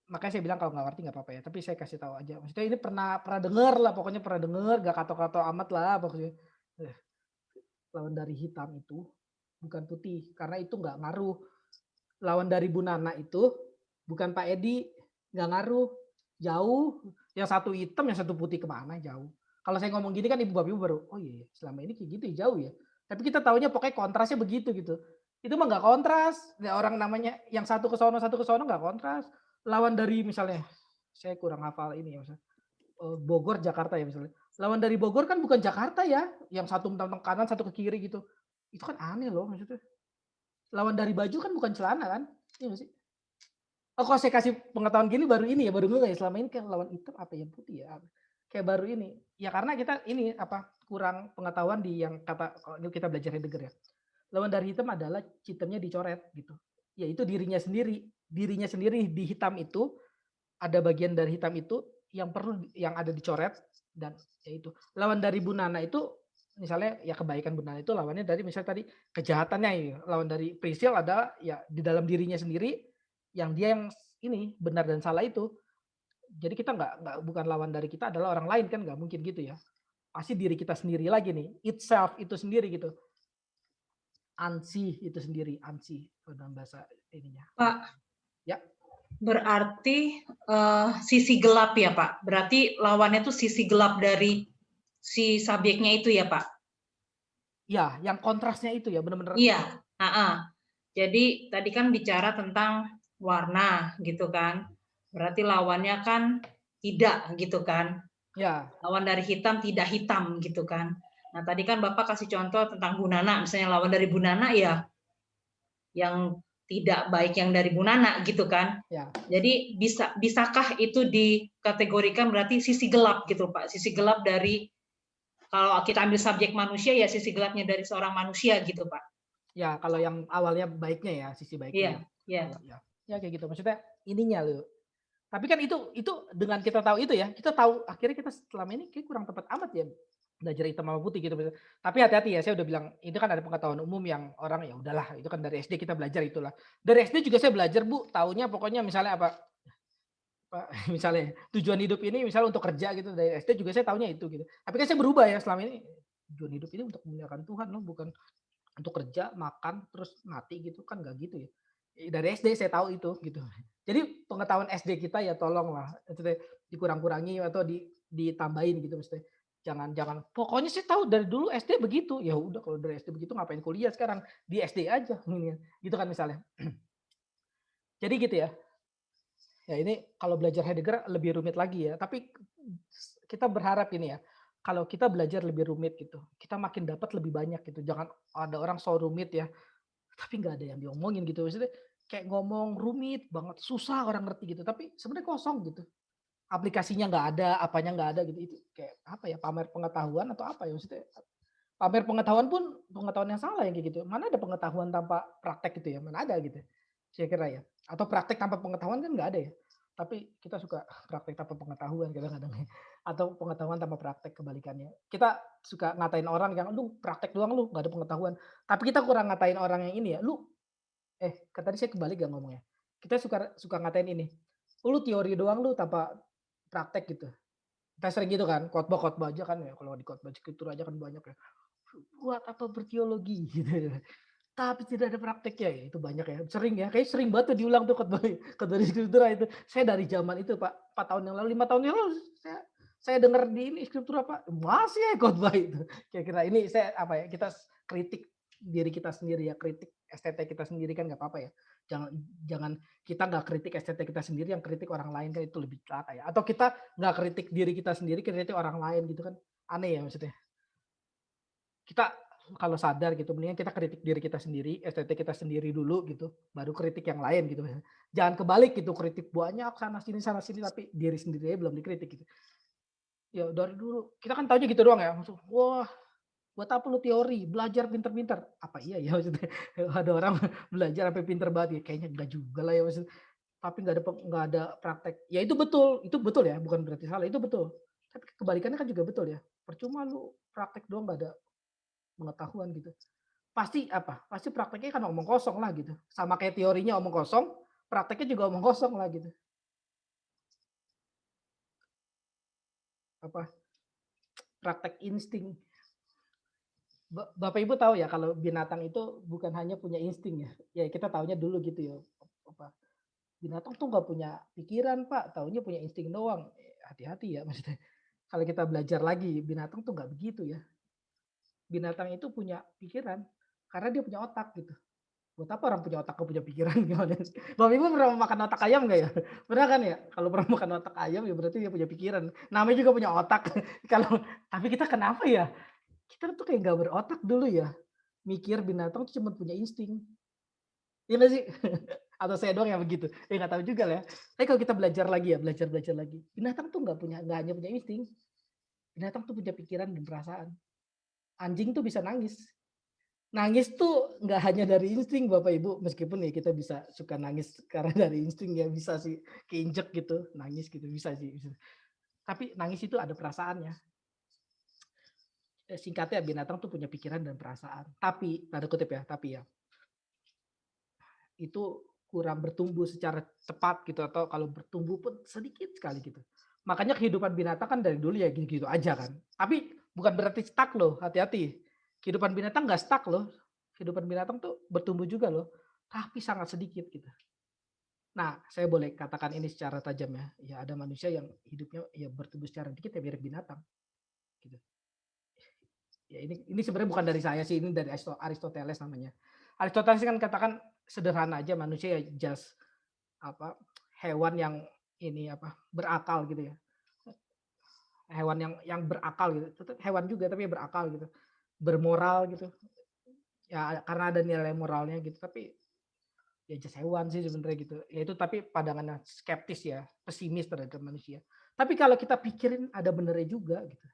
Makanya saya bilang kalau nggak ngerti nggak apa-apa ya, tapi saya kasih tahu aja. Maksudnya ini pernah dengar lah, pokoknya pernah dengar, gak kato-kato amat lah pokoknya. Lawan dari hitam itu bukan putih, karena itu nggak ngaruh. Lawan dari Bu Nana itu bukan Pak Edi, nggak ngaruh, jauh. Yang satu hitam, yang satu putih kemana jauh. Kalau saya ngomong gini kan Ibu-Bapak baru, oh iya selama ini kayak gitu ya jauh ya. Tapi kita taunya pokoknya kontrasnya begitu gitu. Itu mah nggak kontras, ya orang namanya yang satu ke sono nggak kontras. Lawan dari misalnya, saya kurang hafal ini ya misalnya, Bogor Jakarta ya misalnya. Lawan dari Bogor kan bukan Jakarta ya, yang satu mentang kanan satu ke kiri gitu. Itu kan aneh loh maksudnya. Lawan dari baju kan bukan celana kan, iya nggak sih? Oh kalau saya kasih pengetahuan gini baru ini ya, baru nggak ya selama ini kan lawan hitam apa yang putih ya, kayak baru ini. Ya karena kita ini apa kurang pengetahuan di yang kata kalau kita belajar Heidegger ya. Lawan dari hitam adalah hitamnya dicoret gitu. Yaitu dirinya sendiri di hitam itu ada bagian dari hitam itu yang ada dicoret dan yaitu lawan dari Bu Nana itu misalnya ya kebaikan benar itu lawannya dari misalnya tadi kejahatannya ya. Lawan dari Priscil adalah ya di dalam dirinya sendiri yang dia yang ini benar dan salah itu. Jadi kita nggak bukan lawan dari kita adalah orang lain kan nggak mungkin gitu ya. Pasti diri kita sendiri lagi nih, itself itu sendiri gitu. Ansi itu sendiri, ansi dalam bahasa ininya. Pak, Ya. berarti sisi gelap ya Pak? Berarti lawannya tuh sisi gelap dari si subjeknya itu ya Pak? Ya, yang kontrasnya itu ya benar-benar. Iya. Jadi tadi kan bicara tentang warna gitu kan? Berarti lawannya kan tidak gitu kan? Ya. Lawan dari hitam tidak hitam gitu kan? Nah tadi kan Bapak kasih contoh tentang Bu Nana, misalnya lawan dari Bu Nana ya yang tidak baik yang dari Bu Nana gitu kan? Ya. Jadi bisakah itu dikategorikan berarti sisi gelap gitu Pak? Sisi gelap dari, kalau kita ambil subjek manusia ya sisi gelapnya dari seorang manusia gitu Pak? Ya kalau yang awalnya baiknya ya sisi baiknya. Iya. Ya kayak gitu maksudnya ininya loh. Tapi kan itu dengan kita tahu itu ya, kita tahu akhirnya kita selama ini kayak kurang tepat amat ya belajar hitam sama putih gitu. Tapi hati-hati ya, saya udah bilang itu kan ada pengetahuan umum yang orang ya udahlah itu kan dari SD kita belajar itulah. Dari SD juga saya belajar Bu, taunya pokoknya misalnya apa misalnya tujuan hidup ini misalnya untuk kerja gitu dari SD juga saya taunya itu gitu. Tapi kan saya berubah ya selama ini tujuan hidup ini untuk memuliakan Tuhan loh, bukan untuk kerja, makan, terus mati gitu kan nggak gitu ya. Dari SD saya tahu itu gitu. Jadi pengetahuan SD kita ya tolonglah dikurang-kurangi atau ditambahin gitu maksudnya. Jangan pokoknya saya tahu dari dulu SD begitu. Ya udah kalau dari SD begitu ngapain kuliah sekarang? Di SD aja gitu kan misalnya. Jadi gitu ya. Ya ini kalau belajar Heidegger lebih rumit lagi ya, tapi kita berharap ini ya. Kalau kita belajar lebih rumit gitu, kita makin dapat lebih banyak gitu. Jangan ada orang so rumit ya, tapi nggak ada yang diomongin gitu. Maksudnya kayak ngomong rumit banget, susah orang ngerti gitu. Tapi sebenarnya kosong gitu. Aplikasinya nggak ada, apanya nggak ada gitu. Itu kayak apa ya, pamer pengetahuan atau apa ya maksudnya. Pamer pengetahuan pun pengetahuan yang salah yang kayak gitu. Mana ada pengetahuan tanpa praktek gitu ya, mana ada gitu. Saya kira ya. Atau praktek tanpa pengetahuan kan nggak ada ya. Tapi kita suka praktek tanpa pengetahuan kadang-kadang. Atau pengetahuan tanpa praktek kebalikannya. Kita suka ngatain orang yang lu praktek doang lu nggak ada pengetahuan. Tapi kita kurang ngatain orang yang ini ya. Lu tadi saya kebalik gak ngomongnya. Kita suka ngatain ini. Lu teori doang lu tanpa praktek gitu. Kita sering gitu kan, khotbah aja kan ya. Kalau di khotbah skriptur aja kan banyak ya. Buat apa berteologi gitu. Tapi tidak ada prakteknya ya, itu banyak ya. Sering ya, kayak sering banget tuh diulang tuh khotbah di skriptura itu. Saya dari zaman itu Pak, 4 tahun yang lalu, 5 tahun yang lalu saya dengar di ini skriptura Pak, masih ya khotbah itu. Kira-kira ini saya apa ya, kita kritik diri kita sendiri ya, kritik estetik kita sendiri kan nggak apa-apa ya. Jangan kita nggak kritik estetik kita sendiri, yang kritik orang lain kan itu lebih celaka ya. Atau kita nggak kritik diri kita sendiri, kritik orang lain gitu kan aneh ya maksudnya. Kita kalau sadar gitu, mendingan kita kritik diri kita sendiri, estetik kita sendiri dulu gitu, baru kritik yang lain gitu. Jangan kebalik gitu, kritik banyak sana sini tapi diri sendiri aja belum dikritik gitu. Ya dari dulu kita kan taunya gitu doang ya, maksud wah buat apa lu teori, belajar pinter-pinter. Apa iya ya maksudnya ada orang belajar sampai pinter banget ya, kayaknya enggak juga lah ya maksudnya. Tapi nggak ada praktek. Ya itu betul ya, bukan berarti salah, itu betul. Tapi kebalikannya kan juga betul ya. Percuma lu praktek doang nggak ada pengetahuan gitu. Pasti prakteknya kan omong kosong lah gitu. Sama kayak teorinya omong kosong, prakteknya juga omong kosong lah gitu. Praktek insting. Bapak Ibu tahu ya kalau binatang itu bukan hanya punya insting ya. Ya kita taunya dulu gitu ya. Binatang tuh nggak punya pikiran Pak, taunya punya insting doang. Hati-hati ya maksudnya. Kalau kita belajar lagi, binatang tuh nggak begitu ya. Binatang itu punya pikiran karena dia punya otak gitu. Buat apa orang punya otak gak punya pikiran gimana? Bapak Ibu pernah makan otak ayam nggak ya? Pernah kan ya? Kalau pernah makan otak ayam ya berarti dia punya pikiran. Namanya juga punya otak. Tapi kita kenapa ya? Kita tuh kayak nggak berotak dulu ya. Mikir binatang tuh cuma punya insting. Iya nggak sih? Atau saya doang yang begitu? Nggak tahu juga lah ya. Tapi kalau kita belajar lagi ya, belajar lagi. Binatang tuh nggak hanya punya insting. Binatang tuh punya pikiran dan perasaan. Anjing tuh bisa nangis. Nangis tuh nggak hanya dari insting Bapak Ibu. Meskipun ya kita bisa suka nangis karena dari insting ya bisa sih keinjek gitu. Nangis gitu bisa sih. Tapi nangis itu ada perasaannya. singkatnya binatang tuh punya pikiran dan perasaan. Tapi tanda kutip ya, tapi ya itu kurang bertumbuh secara cepat gitu atau kalau bertumbuh pun sedikit sekali gitu. Makanya kehidupan binatang kan dari dulu ya gitu-gitu aja kan. Tapi bukan berarti stuck loh, hati-hati. Kehidupan binatang nggak stuck loh. Kehidupan binatang tuh bertumbuh juga loh, tapi sangat sedikit gitu. Nah, saya boleh katakan ini secara tajam ya. Ya ada manusia yang hidupnya ya bertumbuh secara dikit ya mirip binatang gitu. Ya ini sebenarnya bukan dari saya sih, ini dari Aristoteles namanya. Aristoteles kan katakan sederhana aja manusia ya just apa hewan yang ini apa berakal gitu ya. Hewan yang berakal gitu. Tetap hewan juga tapi berakal gitu. Bermoral gitu. Ya karena ada nilai moralnya gitu, tapi ya just hewan sih sebenarnya gitu. Ya itu tapi pandangannya skeptis ya, pesimis terhadap manusia. Tapi kalau kita pikirin ada benernya juga gitu.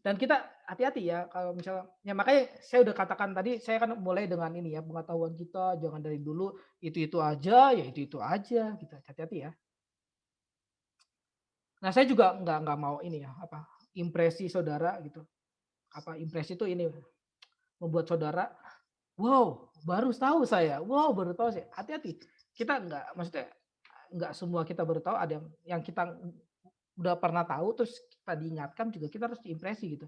Dan kita hati-hati ya kalau misalnya ya makanya saya udah katakan tadi saya kan mulai dengan ini ya pengetahuan kita jangan dari dulu itu aja ya itu aja gitu. Hati-hati ya. Nah, saya juga nggak mau ini ya apa impresi saudara gitu. Apa impresi itu ini membuat saudara wow, baru tahu saya. Wow, baru tahu saya. Hati-hati. Kita nggak maksudnya nggak semua kita baru tahu ada yang kita udah pernah tahu terus kita diingatkan juga kita harus diimpresi gitu.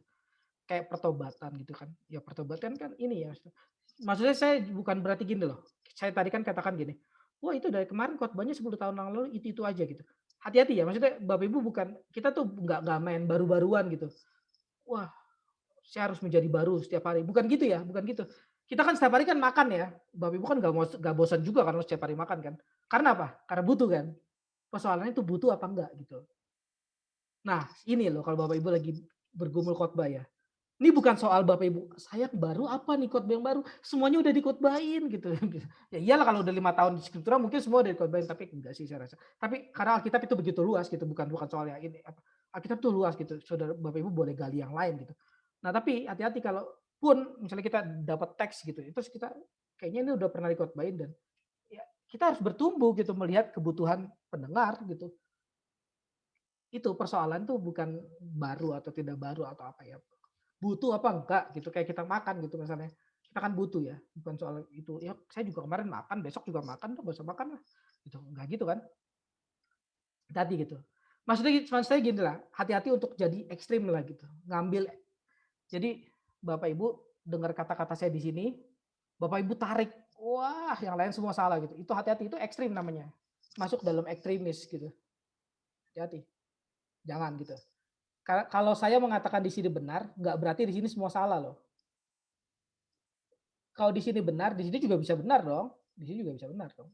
Kayak pertobatan gitu kan. Ya pertobatan kan ini ya. Maksudnya saya bukan berarti gini loh. Saya tadi kan katakan gini. Wah itu dari kemarin khotbahnya 10 tahun yang lalu itu aja gitu. Hati-hati ya. Maksudnya Bapak Ibu bukan kita tuh nggak main baru-baruan gitu. Wah saya harus menjadi baru setiap hari. Bukan gitu ya. Bukan gitu. Kita kan setiap hari kan makan ya. Bapak Ibu kan nggak bosan juga kan setiap hari makan kan. Karena apa? Karena butuh kan. Persoalannya itu butuh apa enggak gitu. Nah ini loh kalau Bapak Ibu lagi bergumul khotbah ya. Ini bukan soal Bapak Ibu, saya baru apa nih khotbah yang baru? Semuanya udah dikhotbahin gitu. Ya iyalah kalau udah 5 tahun di Skriptura mungkin semua udah dikhotbahin, tapi enggak sih saya rasa. Tapi karena Alkitab itu begitu luas gitu, bukan soal yang ini apa. Alkitab itu luas gitu. Saudara Bapak Ibu boleh gali yang lain gitu. Nah, tapi hati-hati kalau pun misalnya kita dapat teks gitu, terus kita kayaknya ini udah pernah dikhotbahin dan ya kita harus bertumbuh gitu melihat kebutuhan pendengar gitu. Itu persoalan tuh bukan baru atau tidak baru atau apa ya. Butuh apa enggak gitu kayak kita makan gitu misalnya kita kan butuh ya bukan soal itu ya saya juga kemarin makan besok juga makan tuh gak usah makan lah gitu enggak gitu kan tadi gitu maksudnya saya gini lah hati-hati untuk jadi ekstrim lah gitu ngambil jadi Bapak Ibu dengar kata-kata saya di sini Bapak Ibu tarik wah yang lain semua salah gitu itu hati-hati itu ekstrim namanya masuk dalam ekstremis gitu hati-hati jangan gitu. Kalau saya mengatakan di sini benar, nggak berarti di sini semua salah loh. Kalau di sini benar, di sini juga bisa benar dong. Di sini juga bisa benar dong.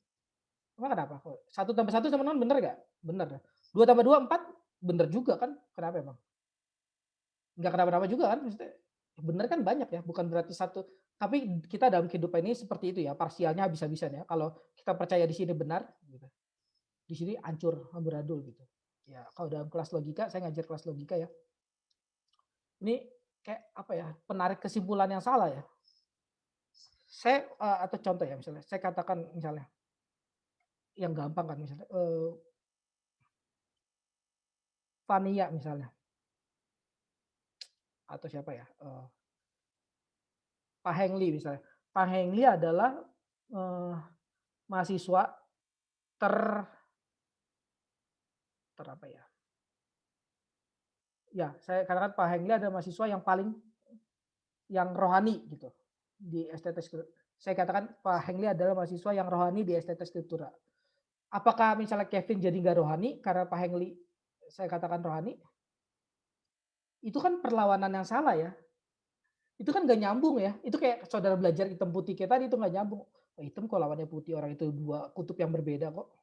Emang kenapa? 1 tambah 1 sama 0 benar nggak? Benar. 2 tambah 2 4 benar juga kan? Kenapa emang? Nggak kenapa-napa juga kan? Maksudnya, benar kan banyak ya. Bukan berarti satu. Tapi kita dalam kehidupan ini seperti itu ya. Parsialnya habis-habisan ya. Kalau kita percaya di sini benar, gitu. Di sini hancur, amburadul gitu. Ya, kalau dalam kelas logika, saya ngajar kelas logika ya. Ini kayak apa ya? Penarik kesimpulan yang salah ya. Saya atau contoh ya misalnya, saya katakan misalnya yang gampang kan misalnya Fania misalnya atau siapa ya Pak Hengli misalnya. Pak Hengli adalah mahasiswa ter apa ya? Ya, saya katakan Pak Hengli adalah mahasiswa yang paling yang rohani gitu di STT Skriptura. Saya katakan Pak Hengli adalah mahasiswa yang rohani di STT Skriptura. Apakah misalnya Kevin jadi nggak rohani karena Pak Hengli saya katakan rohani? Itu kan perlawanan yang salah ya. Itu kan nggak nyambung ya. Itu kayak saudara belajar hitam putih kayak tadi itu nggak nyambung. Hitam kok lawannya putih orang itu dua kutub yang berbeda kok.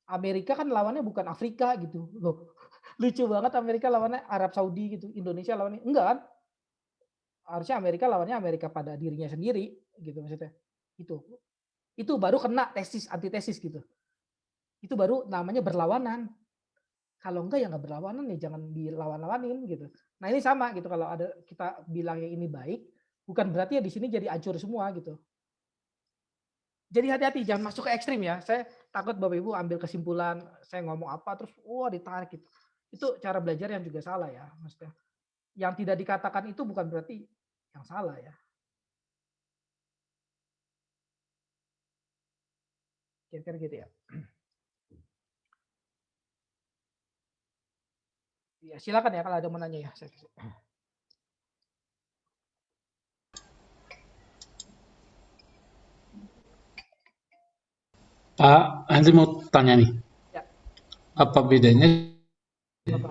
Amerika kan lawannya bukan Afrika gitu loh. Lucu banget Amerika lawannya Arab Saudi gitu. Indonesia lawannya enggak kan? Harusnya Amerika lawannya Amerika pada dirinya sendiri gitu maksudnya. Itu baru kena tesis antitesis gitu. Itu baru namanya berlawanan. Kalau enggak ya nggak berlawanan nih jangan dilawan-lawanin gitu. Nah ini sama gitu kalau ada kita bilang yang ini baik, bukan berarti ya di sini jadi hancur semua gitu. Jadi hati-hati jangan masuk ke ekstrim ya. Saya takut Bapak Ibu ambil kesimpulan saya ngomong apa terus wah ditarik gitu. Itu cara belajar yang juga salah ya maksudnya. yang tidak dikatakan itu bukan berarti yang salah ya. Kira-kira gitu ya. Ya, silakan ya kalau ada mau nanya ya. Pak Henry mau tanya nih, Ya. apa bedanya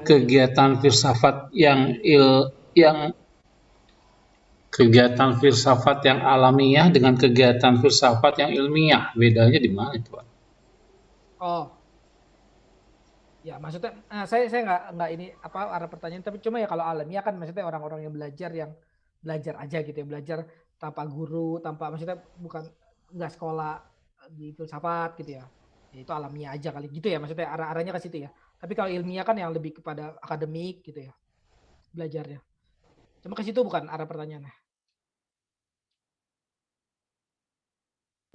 kegiatan filsafat yang kegiatan filsafat yang alamiah dengan kegiatan filsafat yang ilmiah? Bedanya di mana itu, Pak? Oh, ya maksudnya saya nggak ini apa arah pertanyaan, tapi cuma ya kalau alamiah kan maksudnya orang-orang yang belajar aja gitu ya, belajar tanpa guru, tanpa maksudnya bukan nggak sekolah di filsafat gitu ya. Ya itu alamiah aja kali gitu ya, maksudnya arahnya ke situ ya. Tapi kalau ilmiah kan yang lebih kepada akademik gitu ya belajarnya. Cuma ke situ bukan arah pertanyaannya.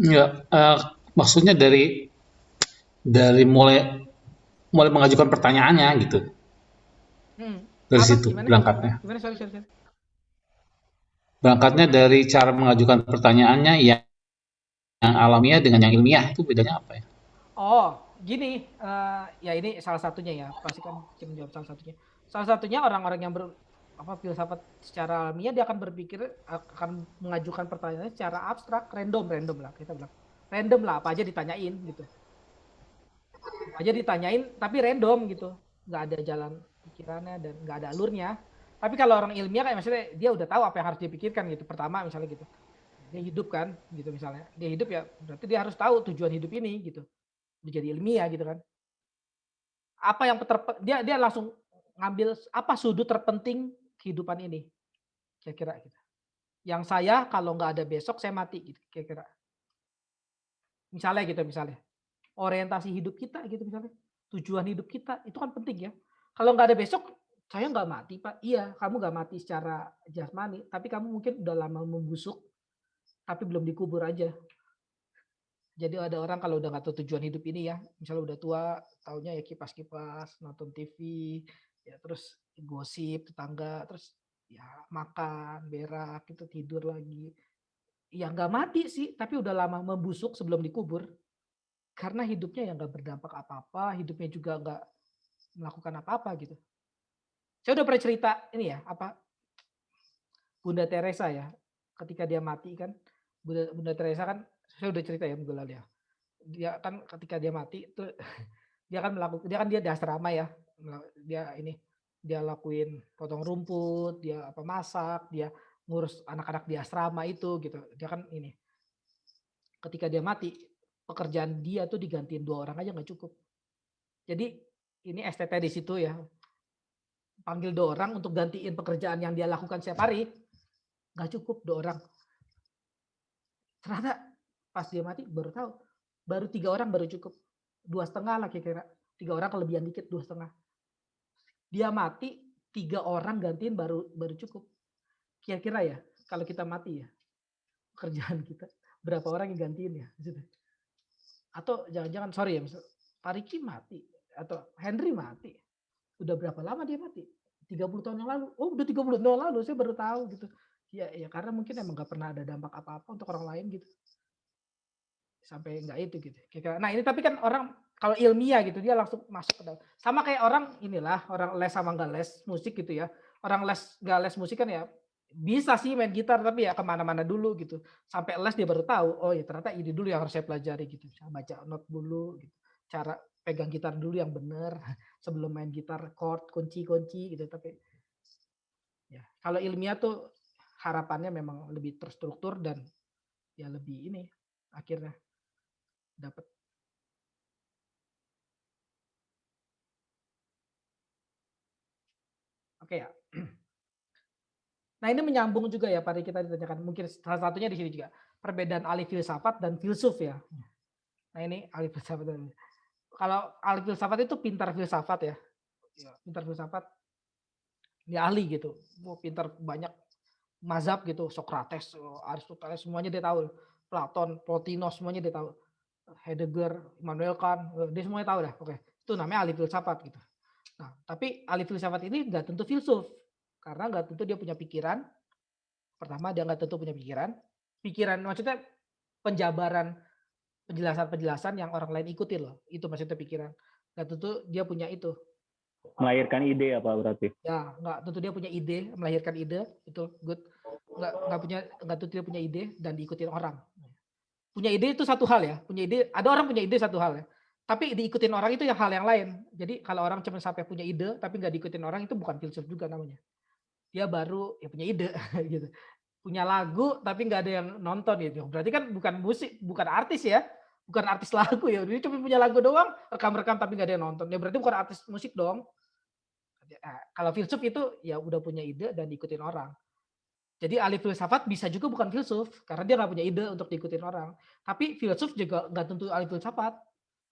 Ya, maksudnya dari mulai mengajukan pertanyaannya gitu. Dari Apa? situ Gimana? berangkatnya. Gimana? Sorry. Berangkatnya dari cara mengajukan pertanyaannya yang alamiah dengan yang ilmiah, itu bedanya apa ya? Oh, gini, ya ini salah satunya ya, pasti kan Cim menjawab salah satunya. Salah satunya orang-orang yang filsafat secara alamiah dia akan berpikir, akan mengajukan pertanyaan secara abstrak, random lah kita bilang. Random lah, apa aja ditanyain gitu. Apa aja ditanyain tapi random gitu. Nggak ada jalan pikirannya dan nggak ada alurnya. Tapi kalau orang ilmiah kayak maksudnya dia udah tahu apa yang harus dipikirkan gitu. Pertama misalnya gitu. Dia hidup kan gitu misalnya. Dia hidup ya berarti dia harus tahu tujuan hidup ini gitu. Jadi ilmiah gitu kan. Apa yang dia langsung ngambil apa sudut terpenting kehidupan ini kira-kira gitu. Yang saya kalau nggak ada besok saya mati gitu kira-kira. Misalnya orientasi hidup kita gitu misalnya, tujuan hidup kita itu kan penting ya. Kalau nggak ada besok saya nggak mati Pak. Iya, kamu nggak mati secara jasmani, tapi kamu mungkin udah lama membusuk tapi belum dikubur aja. Jadi ada orang kalau udah nggak tahu tujuan hidup ini ya, misalnya udah tua, taunya ya kipas-kipas, nonton TV, ya terus gosip tetangga, terus ya makan, berak, itu tidur lagi. Ya nggak mati sih, tapi udah lama membusuk sebelum dikubur. Karena hidupnya ya nggak berdampak apa-apa, hidupnya juga nggak melakukan apa-apa gitu. Saya udah pernah cerita ini ya, Bunda Teresa ya, ketika dia mati kan, Bunda Teresa kan, saya udah cerita ya minggu lalu ya. Dia kan ketika dia mati itu dia di asrama ya. Dia lakuin potong rumput, dia masak, dia ngurus anak-anak di asrama itu gitu. Dia kan ini. Ketika dia mati, pekerjaan dia tuh digantiin 2 orang aja nggak cukup. Jadi ini STT di situ ya. Panggil 2 orang untuk gantiin pekerjaan yang dia lakukan setiap hari. Nggak cukup 2 orang. Ternyata pas dia mati baru tahu. Baru 3 orang baru cukup. 2,5 lah kira-kira. 3 orang kelebihan dikit 2,5. Dia mati 3 orang gantiin baru cukup. Kira-kira ya kalau kita mati ya pekerjaan kita berapa orang yang gantiin ya? Atau jangan-jangan sorry ya, Pak Riki mati atau Henry mati. Udah berapa lama dia mati? 30 tahun yang lalu. Oh, udah 30 tahun yang lalu saya baru tahu gitu. Ya karena mungkin emang nggak pernah ada dampak apa-apa untuk orang lain gitu. Sampai nggak itu gitu. Nah ini tapi kan orang kalau ilmiah gitu dia langsung masuk ke dalam. Sama kayak orang les sama nggak les musik gitu ya. Orang nggak les musik kan ya bisa sih main gitar tapi ya kemana-mana dulu gitu. Sampai les dia baru tahu. Oh ya ternyata ini dulu yang harus saya pelajari gitu. Saya baca not dulu gitu. Cara pegang gitar dulu yang benar sebelum main gitar chord kunci-kunci gitu. Tapi ya kalau ilmiah tuh harapannya memang lebih terstruktur dan ya lebih ini akhirnya dapat. Oke ya. Nah ini menyambung juga ya Pak kita ditanyakan mungkin salah satunya di sini juga perbedaan ahli filsafat dan filsuf ya. Nah ini ahli filsafat dan kalau ahli filsafat itu pintar filsafat ya. Pintar filsafat dia ahli gitu. Pintar banyak mazhab gitu, Socrates, Aristoteles semuanya dia tahu. Platon, Plotinus semuanya dia tahu. Heidegger, Immanuel Kant, dia semuanya tahu dah. Oke, itu namanya ahli filsafat gitu. Nah, tapi ahli filsafat ini nggak tentu filsuf. Karena nggak tentu dia punya pikiran. Pertama, dia nggak tentu punya pikiran. Pikiran maksudnya penjabaran, penjelasan-penjelasan yang orang lain ikutin loh. Itu maksudnya pikiran. Nggak tentu dia punya itu. Melahirkan ide apa berarti? Ya, nggak tentu dia punya ide, melahirkan ide, itu good. Nggak tentu dia punya ide dan diikutin orang. Punya ide itu satu hal ya. Punya ide, ada orang punya ide satu hal ya. Tapi diikutin orang itu hal yang lain. Jadi kalau orang cuma sampai punya ide tapi nggak diikutin orang itu bukan filsuf juga namanya. Dia baru ya punya ide gitu. Punya lagu tapi nggak ada yang nonton gitu. Berarti kan bukan musik, bukan artis ya. Bukan artis lagu ya. Dia cuma punya lagu doang, rekam-rekam tapi nggak ada yang nonton. Ya berarti bukan artis musik dong. Nah, kalau filsuf itu ya udah punya ide dan diikutin orang. Jadi ahli filsafat bisa juga bukan filsuf karena dia nggak punya ide untuk diikutin orang. Tapi filsuf juga nggak tentu ahli filsafat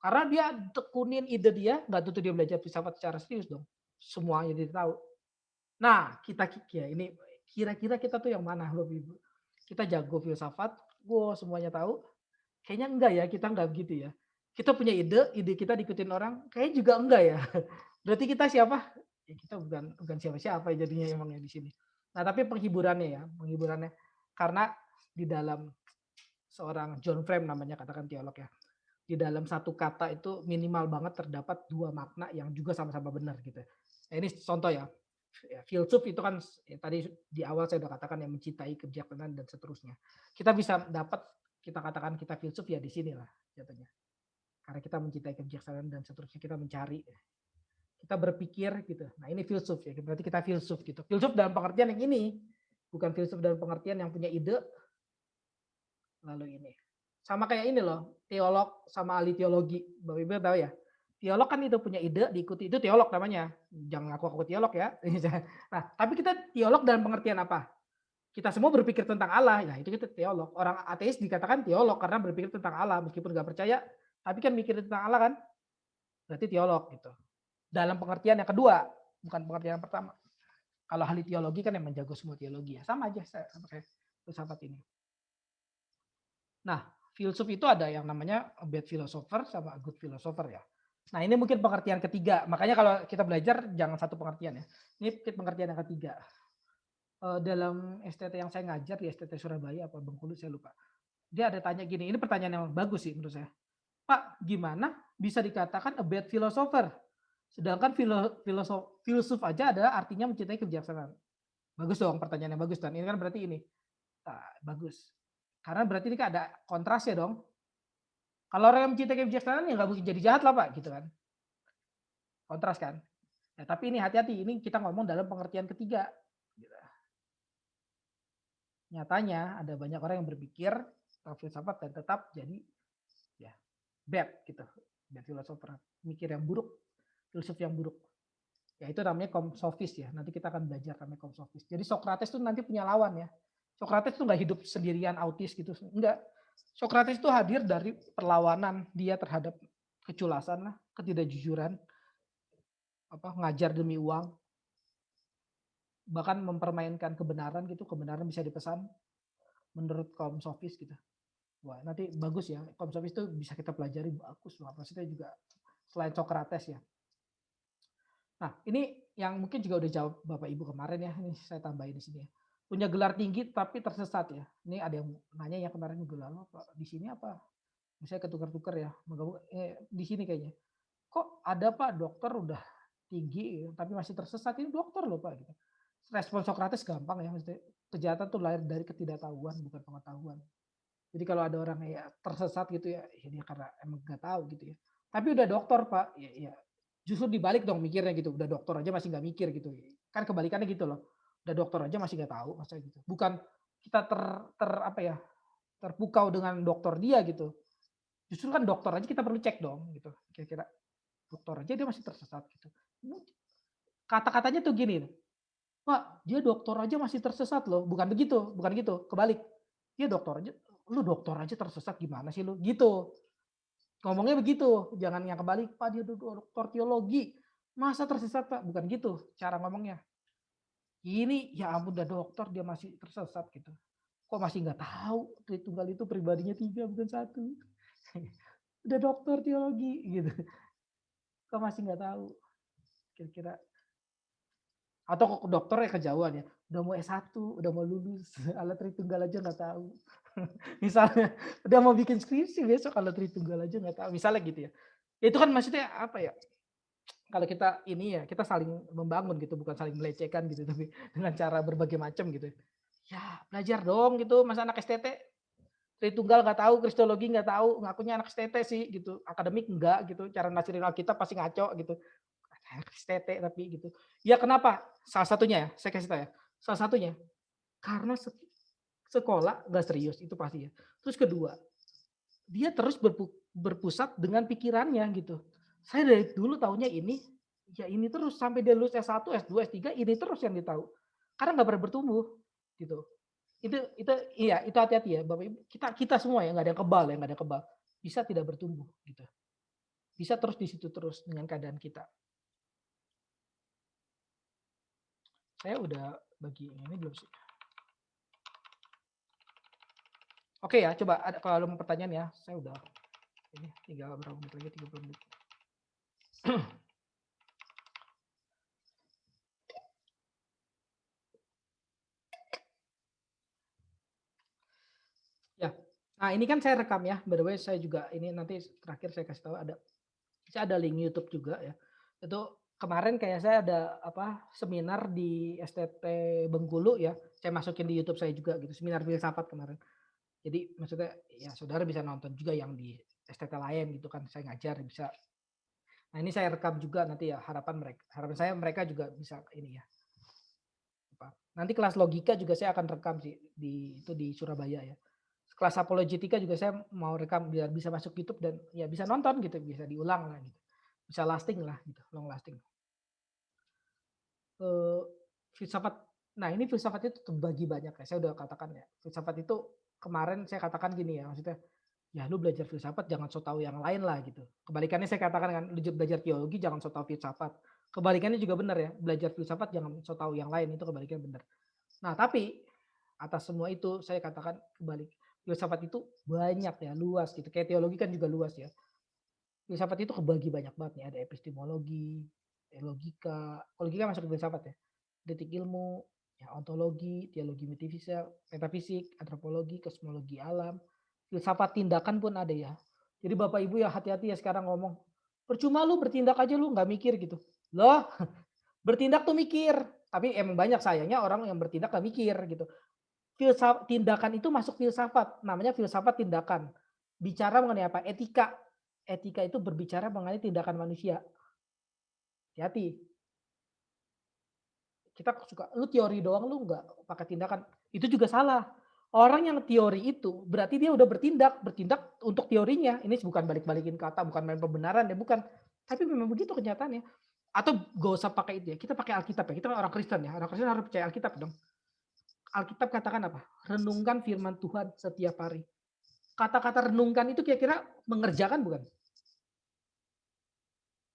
karena dia tekunin ide dia, nggak tentu dia belajar filsafat secara serius dong. Semuanya dia tahu. Nah kita ya ini kira-kira kita tuh yang mana Bapak Ibu? Kita jago filsafat, semuanya tahu. Kayaknya enggak ya, kita enggak begitu ya. Kita punya ide kita diikutin orang, kayaknya juga enggak ya. Berarti kita siapa? Ya kita bukan siapa-siapa jadinya emangnya di sini. Nah, tapi penghiburannya karena di dalam seorang John Frame namanya, katakan teolog ya. Di dalam satu kata itu minimal banget terdapat dua makna yang juga sama-sama benar gitu. Nah, ini contoh ya. Filsuf itu kan ya, tadi di awal saya udah katakan yang mencintai kebijaksanaan dan seterusnya. Kita bisa dapat, kita katakan kita filsuf ya di sinilah jatuhnya. Karena kita mencintai kebijaksanaan dan seterusnya, kita mencari, kita berpikir gitu. Nah ini filsuf ya, berarti kita filsuf gitu. Filsuf dalam pengertian yang ini, bukan filsuf dalam pengertian yang punya ide. Lalu ini, sama kayak ini loh, teolog sama ahli teologi. Bapak Ibu tahu ya, teolog kan itu punya ide, diikuti, itu teolog namanya. Jangan aku teolog ya. Nah, tapi kita teolog dalam pengertian apa? Kita semua berpikir tentang Allah, ya itu kita teolog. Orang ateis dikatakan teolog karena berpikir tentang Allah, meskipun nggak percaya, tapi kan mikir tentang Allah kan, berarti teolog gitu. Dalam pengertian yang kedua, bukan pengertian yang pertama. Kalau ahli teologi kan yang menjago semua teologi ya, sama aja saya pakai filsafat ini. Nah, filsuf itu ada yang namanya a bad philosopher sama a good philosopher ya. Nah, ini mungkin pengertian ketiga. Makanya kalau kita belajar jangan satu pengertian ya. Ini pengertian yang ketiga. Dalam STT yang saya ngajar di STT Surabaya apa Bengkulu saya lupa. Dia ada tanya gini, ini pertanyaan yang bagus sih menurut saya. Pak, gimana bisa dikatakan a bad philosopher? Sedangkan filsuf aja ada artinya mencintai kebijaksanaan. Bagus dong, pertanyaan yang bagus dan ini kan berarti ini. Nah, bagus. Karena berarti ini kan ada kontrasnya dong. Kalau orang yang mencintai kebijaksanaan ya nggak mungkin jadi jahat lah Pak, gitu kan. Kontras kan. Ya, tapi ini hati-hati, ini kita ngomong dalam pengertian ketiga. Gitu. Nyatanya ada banyak orang yang berpikir filsafat dan tetap jadi ya bad gitu. Bad philosopher, mikir yang buruk. Filsuf yang buruk. Ya itu namanya kaum sofis ya. Nanti kita akan belajar namanya kaum sofis. Jadi Socrates itu nanti punya lawan ya. Socrates itu nggak hidup sendirian autis gitu. Enggak. Socrates itu hadir dari perlawanan dia terhadap keculasan lah, ketidakjujuran, ngajar demi uang, bahkan mempermainkan kebenaran gitu. Kebenaran bisa dipesan menurut kaum sofis gitu. Wah nanti bagus ya. Kaum sofis itu bisa kita pelajari, bagus lah. Maksudnya juga selain Socrates ya. Nah, ini yang mungkin juga udah jawab Bapak Ibu kemarin ya. Ini saya tambahin di sini ya. Punya gelar tinggi tapi tersesat ya. Ini ada yang nanya ya kemarin gelar apa di sini apa? Misalnya ketukar-tukar ya. Di sini kayaknya. Kok ada Pak dokter udah tinggi tapi masih tersesat? Ini dokter loh Pak gitu. Respon Socrates gampang ya. Maksudnya kejahatan tuh lahir dari ketidaktahuan bukan pengetahuan. Jadi kalau ada orang ya tersesat gitu ya, dia karena emang nggak tahu gitu ya. Tapi udah dokter Pak, ya justru dibalik dong mikirnya gitu. Udah dokter aja masih nggak mikir gitu. Kan kebalikannya gitu loh. Udah dokter aja masih nggak tahu masa gitu. Bukan kita terpukau dengan dokter dia gitu. Justru kan dokter aja kita perlu cek dong gitu. Kira-kira dokter aja dia masih tersesat gitu. Kata-katanya tuh gini. Pak, dia dokter aja masih tersesat loh. Bukan begitu, bukan gitu. Kebalik. Dia dokter aja, lu dokter aja tersesat gimana sih lu? Gitu. Ngomongnya begitu, jangan yang kebalik, Pak dia dokter teologi, masa tersesat Pak? Bukan gitu cara ngomongnya. Ini ya ampun udah dokter dia masih tersesat gitu. Kok masih nggak tahu Tritunggal itu pribadinya 3 bukan 1. Udah dokter teologi gitu. Kok masih nggak tahu? Kira-kira Atau ke dokter ya kejauhan ya, udah mau S1, udah mau lulus, alat Tritunggal aja nggak tahu. Misalnya, udah mau bikin skripsi besok alat Tritunggal aja nggak tahu. Misalnya gitu ya. Itu kan maksudnya apa ya? Kalau kita ini ya, kita saling membangun gitu, bukan saling melecehkan gitu, tapi dengan cara berbagai macam gitu. Ya belajar dong gitu, masa anak STT Tritunggal nggak tahu, Kristologi nggak tahu, ngakunya anak STT sih gitu, akademik enggak gitu, cara nafsirin Alkitab pasti ngaco gitu. STT tapi gitu. Ya kenapa? Salah satunya ya, saya kasih tahu ya. Salah satunya karena sekolah nggak serius itu pasti ya. Terus kedua, dia terus berpusat dengan pikirannya gitu. Saya dari dulu taunya ini, ya ini terus sampai dia lulus S1, S2, S3 ini terus yang ditahu. Karena nggak pernah bertumbuh gitu. Itu iya, itu hati-hati ya Bapak Ibu. Kita semua ya nggak ada yang kebal ya, nggak ada yang kebal. Bisa tidak bertumbuh gitu. Bisa terus di situ terus dengan keadaan kita. Saya udah bagi ini belum sih? Oke ya, coba ada kalau mau pertanyaan ya, saya udah ini tinggal berapa menit lagi, 30 menit. Ya. Nah, ini kan saya rekam ya. By the way, saya juga ini nanti terakhir saya kasih tahu saya ada link YouTube juga ya. Itu kemarin kayak saya ada seminar di STT Bengkulu ya. Saya masukin di YouTube saya juga gitu, seminar filsafat kemarin. Jadi maksudnya ya saudara bisa nonton juga yang di STT lain gitu kan, saya ngajar bisa. Nah, ini saya rekam juga nanti ya, harapan saya mereka juga bisa ini ya. Nanti kelas logika juga saya akan rekam sih di Surabaya ya. Kelas apologetika juga saya mau rekam biar bisa masuk YouTube dan ya bisa nonton gitu, bisa diulang lah gitu. Bisa lasting lah gitu, long lasting. Filsafat. Nah, ini filsafat itu terbagi banyak ya. Saya udah katakan ya. Filsafat itu kemarin saya katakan gini ya, maksudnya ya lu belajar filsafat jangan so tahu yang lain lah gitu. Kebalikannya saya katakan kan, lu belajar teologi jangan so tahu filsafat. Kebalikannya juga benar ya, belajar filsafat jangan so tahu yang lain, itu kebalikannya benar. Nah, tapi atas semua itu saya katakan kebalik. Filsafat itu banyak ya, luas gitu. Kayak teologi kan juga luas ya. Filsafat itu kebagi banyak banget nih, ada epistemologi, logika. Logika masuk ke filsafat ya. Detik ilmu, ya ontologi, teologi metafisik, antropologi, kosmologi alam, filsafat tindakan pun ada ya. Jadi Bapak Ibu ya hati-hati ya sekarang ngomong. Percuma lu bertindak aja lu nggak mikir gitu. Loh, bertindak tuh mikir. Tapi emang banyak sayangnya orang yang bertindak nggak mikir gitu. Tindakan itu masuk filsafat, namanya filsafat tindakan. Bicara mengenai apa? Etika. Etika itu berbicara mengenai tindakan manusia. Hati-hati. Kita suka, lu teori doang lu nggak pakai tindakan. Itu juga salah. Orang yang teori itu berarti dia udah bertindak untuk teorinya. Ini bukan balik-balikin kata, bukan main pembenaran ya, bukan. Tapi memang begitu kenyataannya. Atau gak usah pakai itu ya. Kita pakai Alkitab ya. Kita kan orang Kristen ya. Orang Kristen harus percaya Alkitab dong. Alkitab katakan apa? Renungkan firman Tuhan setiap hari. Kata-kata renungkan itu kira-kira mengerjakan bukan?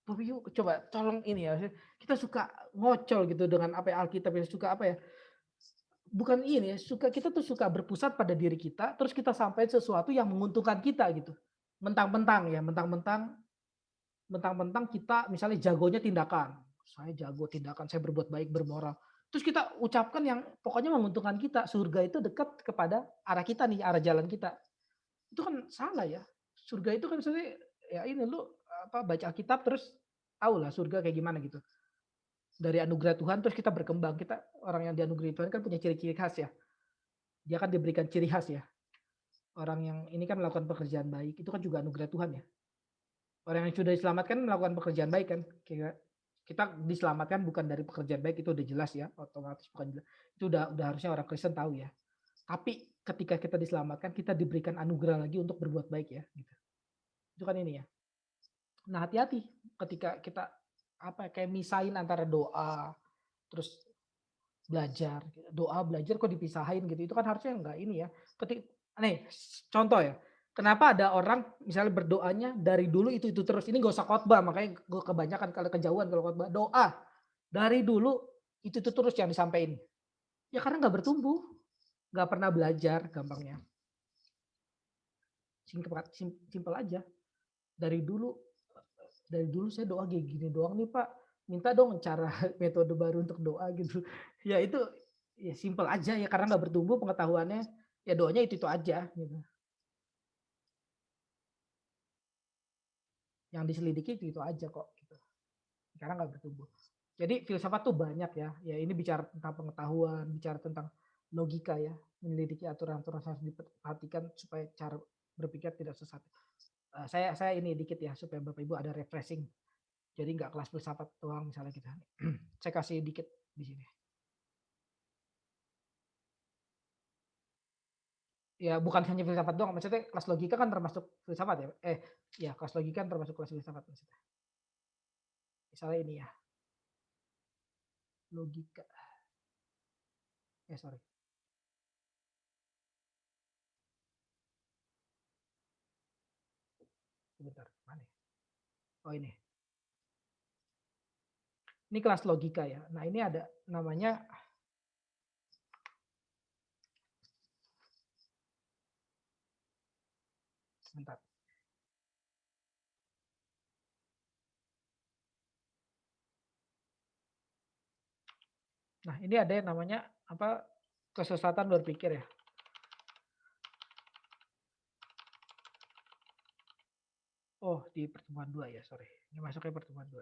Bapak Ibu coba tolong ini ya. Kita suka ngocol gitu dengan apa ya, Alkitab yang suka apa ya? Bukan ini ya, kita tuh suka berpusat pada diri kita, terus kita sampaikan sesuatu yang menguntungkan kita gitu. Mentang-mentang ya, mentang-mentang kita misalnya jagonya tindakan. Saya jago tindakan, saya berbuat baik, bermoral. Terus kita ucapkan yang pokoknya menguntungkan kita. Surga itu dekat kepada arah kita nih, arah jalan kita. Itu kan salah ya. Surga itu kan sebenarnya ya ini lu baca Alkitab terus tahu lah surga kayak gimana gitu. Dari anugerah Tuhan terus kita berkembang. Kita orang yang dianugerahi Tuhan kan punya ciri-ciri khas ya. Dia kan diberikan ciri khas ya. Orang yang ini kan melakukan pekerjaan baik, itu kan juga anugerah Tuhan ya. Orang yang sudah diselamatkan melakukan pekerjaan baik kan. Kita diselamatkan bukan dari pekerjaan baik, itu udah jelas ya, otomatis bukan jelas. Itu udah harusnya orang Kristen tahu ya. Tapi ketika kita diselamatkan, kita diberikan anugerah lagi untuk berbuat baik ya. Gitu. Itu kan ini ya. Nah hati-hati ketika kita kayak misahin antara doa terus belajar. Doa belajar kok dipisahin gitu. Itu kan harusnya enggak ini ya. Nih contoh ya. Kenapa ada orang misalnya berdoanya dari dulu itu terus. Ini gak usah khotbah, makanya gue kebanyakan kalau kejauhan kalau khotbah. Doa dari dulu itu terus yang disampaikan. Ya karena nggak bertumbuh, nggak pernah belajar gampangnya. Simpel aja. Dari dulu saya doa kayak gini doang nih Pak. minta dong cara metode baru untuk doa gitu. Ya itu ya simple aja ya karena nggak bertumbuh pengetahuannya, ya doanya itu aja gitu. Yang diselidiki itu aja kok gitu. Karena nggak bertumbuh. Jadi filsafat tuh banyak ya. Ya ini bicara tentang pengetahuan, bicara tentang logika ya, menyelidiki aturan-aturan yang harus diperhatikan supaya cara berpikir tidak sesat. Saya ini dikit ya supaya Bapak Ibu ada refreshing. Jadi nggak kelas filsafat doang misalnya kita. Saya kasih dikit di sini. Ya bukan hanya filsafat doang, maksudnya kelas logika kan termasuk filsafat ya. Ya kelas logika kan termasuk kelas filsafat maksudnya. Misalnya ini ya. Logika. Sorry. Sebentar, mana? Oh ini. Ini kelas logika ya. Nah ini ada namanya sebentar. Nah ini ada yang namanya apa kesesatan berpikir ya. Oh di pertemuan 2 ya, sorry. Ini masuknya pertemuan 2.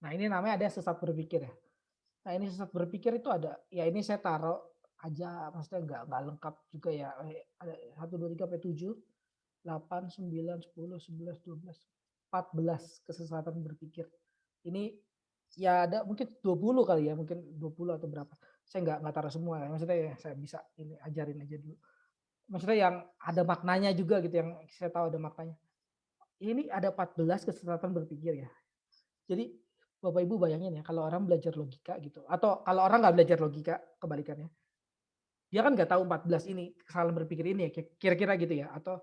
Nah ini namanya ada sesat berpikir ya. Nah ini sesat berpikir itu ada, ya ini saya taruh aja, maksudnya nggak lengkap juga ya. Ada 1, 2, 3, sampai 7, 8, 9, 10, 11, 12, 14 kesesatan berpikir. Ini ya ada mungkin 20 kali ya, mungkin 20 atau berapa. Saya nggak taruh semua, maksudnya ya saya bisa ini ajarin aja dulu. Maksudnya yang ada maknanya juga gitu, yang saya tahu ada maknanya. Ini ada 14 kesesatan berpikir ya. Jadi Bapak Ibu bayangin ya, kalau orang belajar logika gitu, atau kalau orang nggak belajar logika, kebalikannya. Dia kan nggak tahu 14 ini, kesalahan berpikir ini ya, kira-kira gitu ya. Atau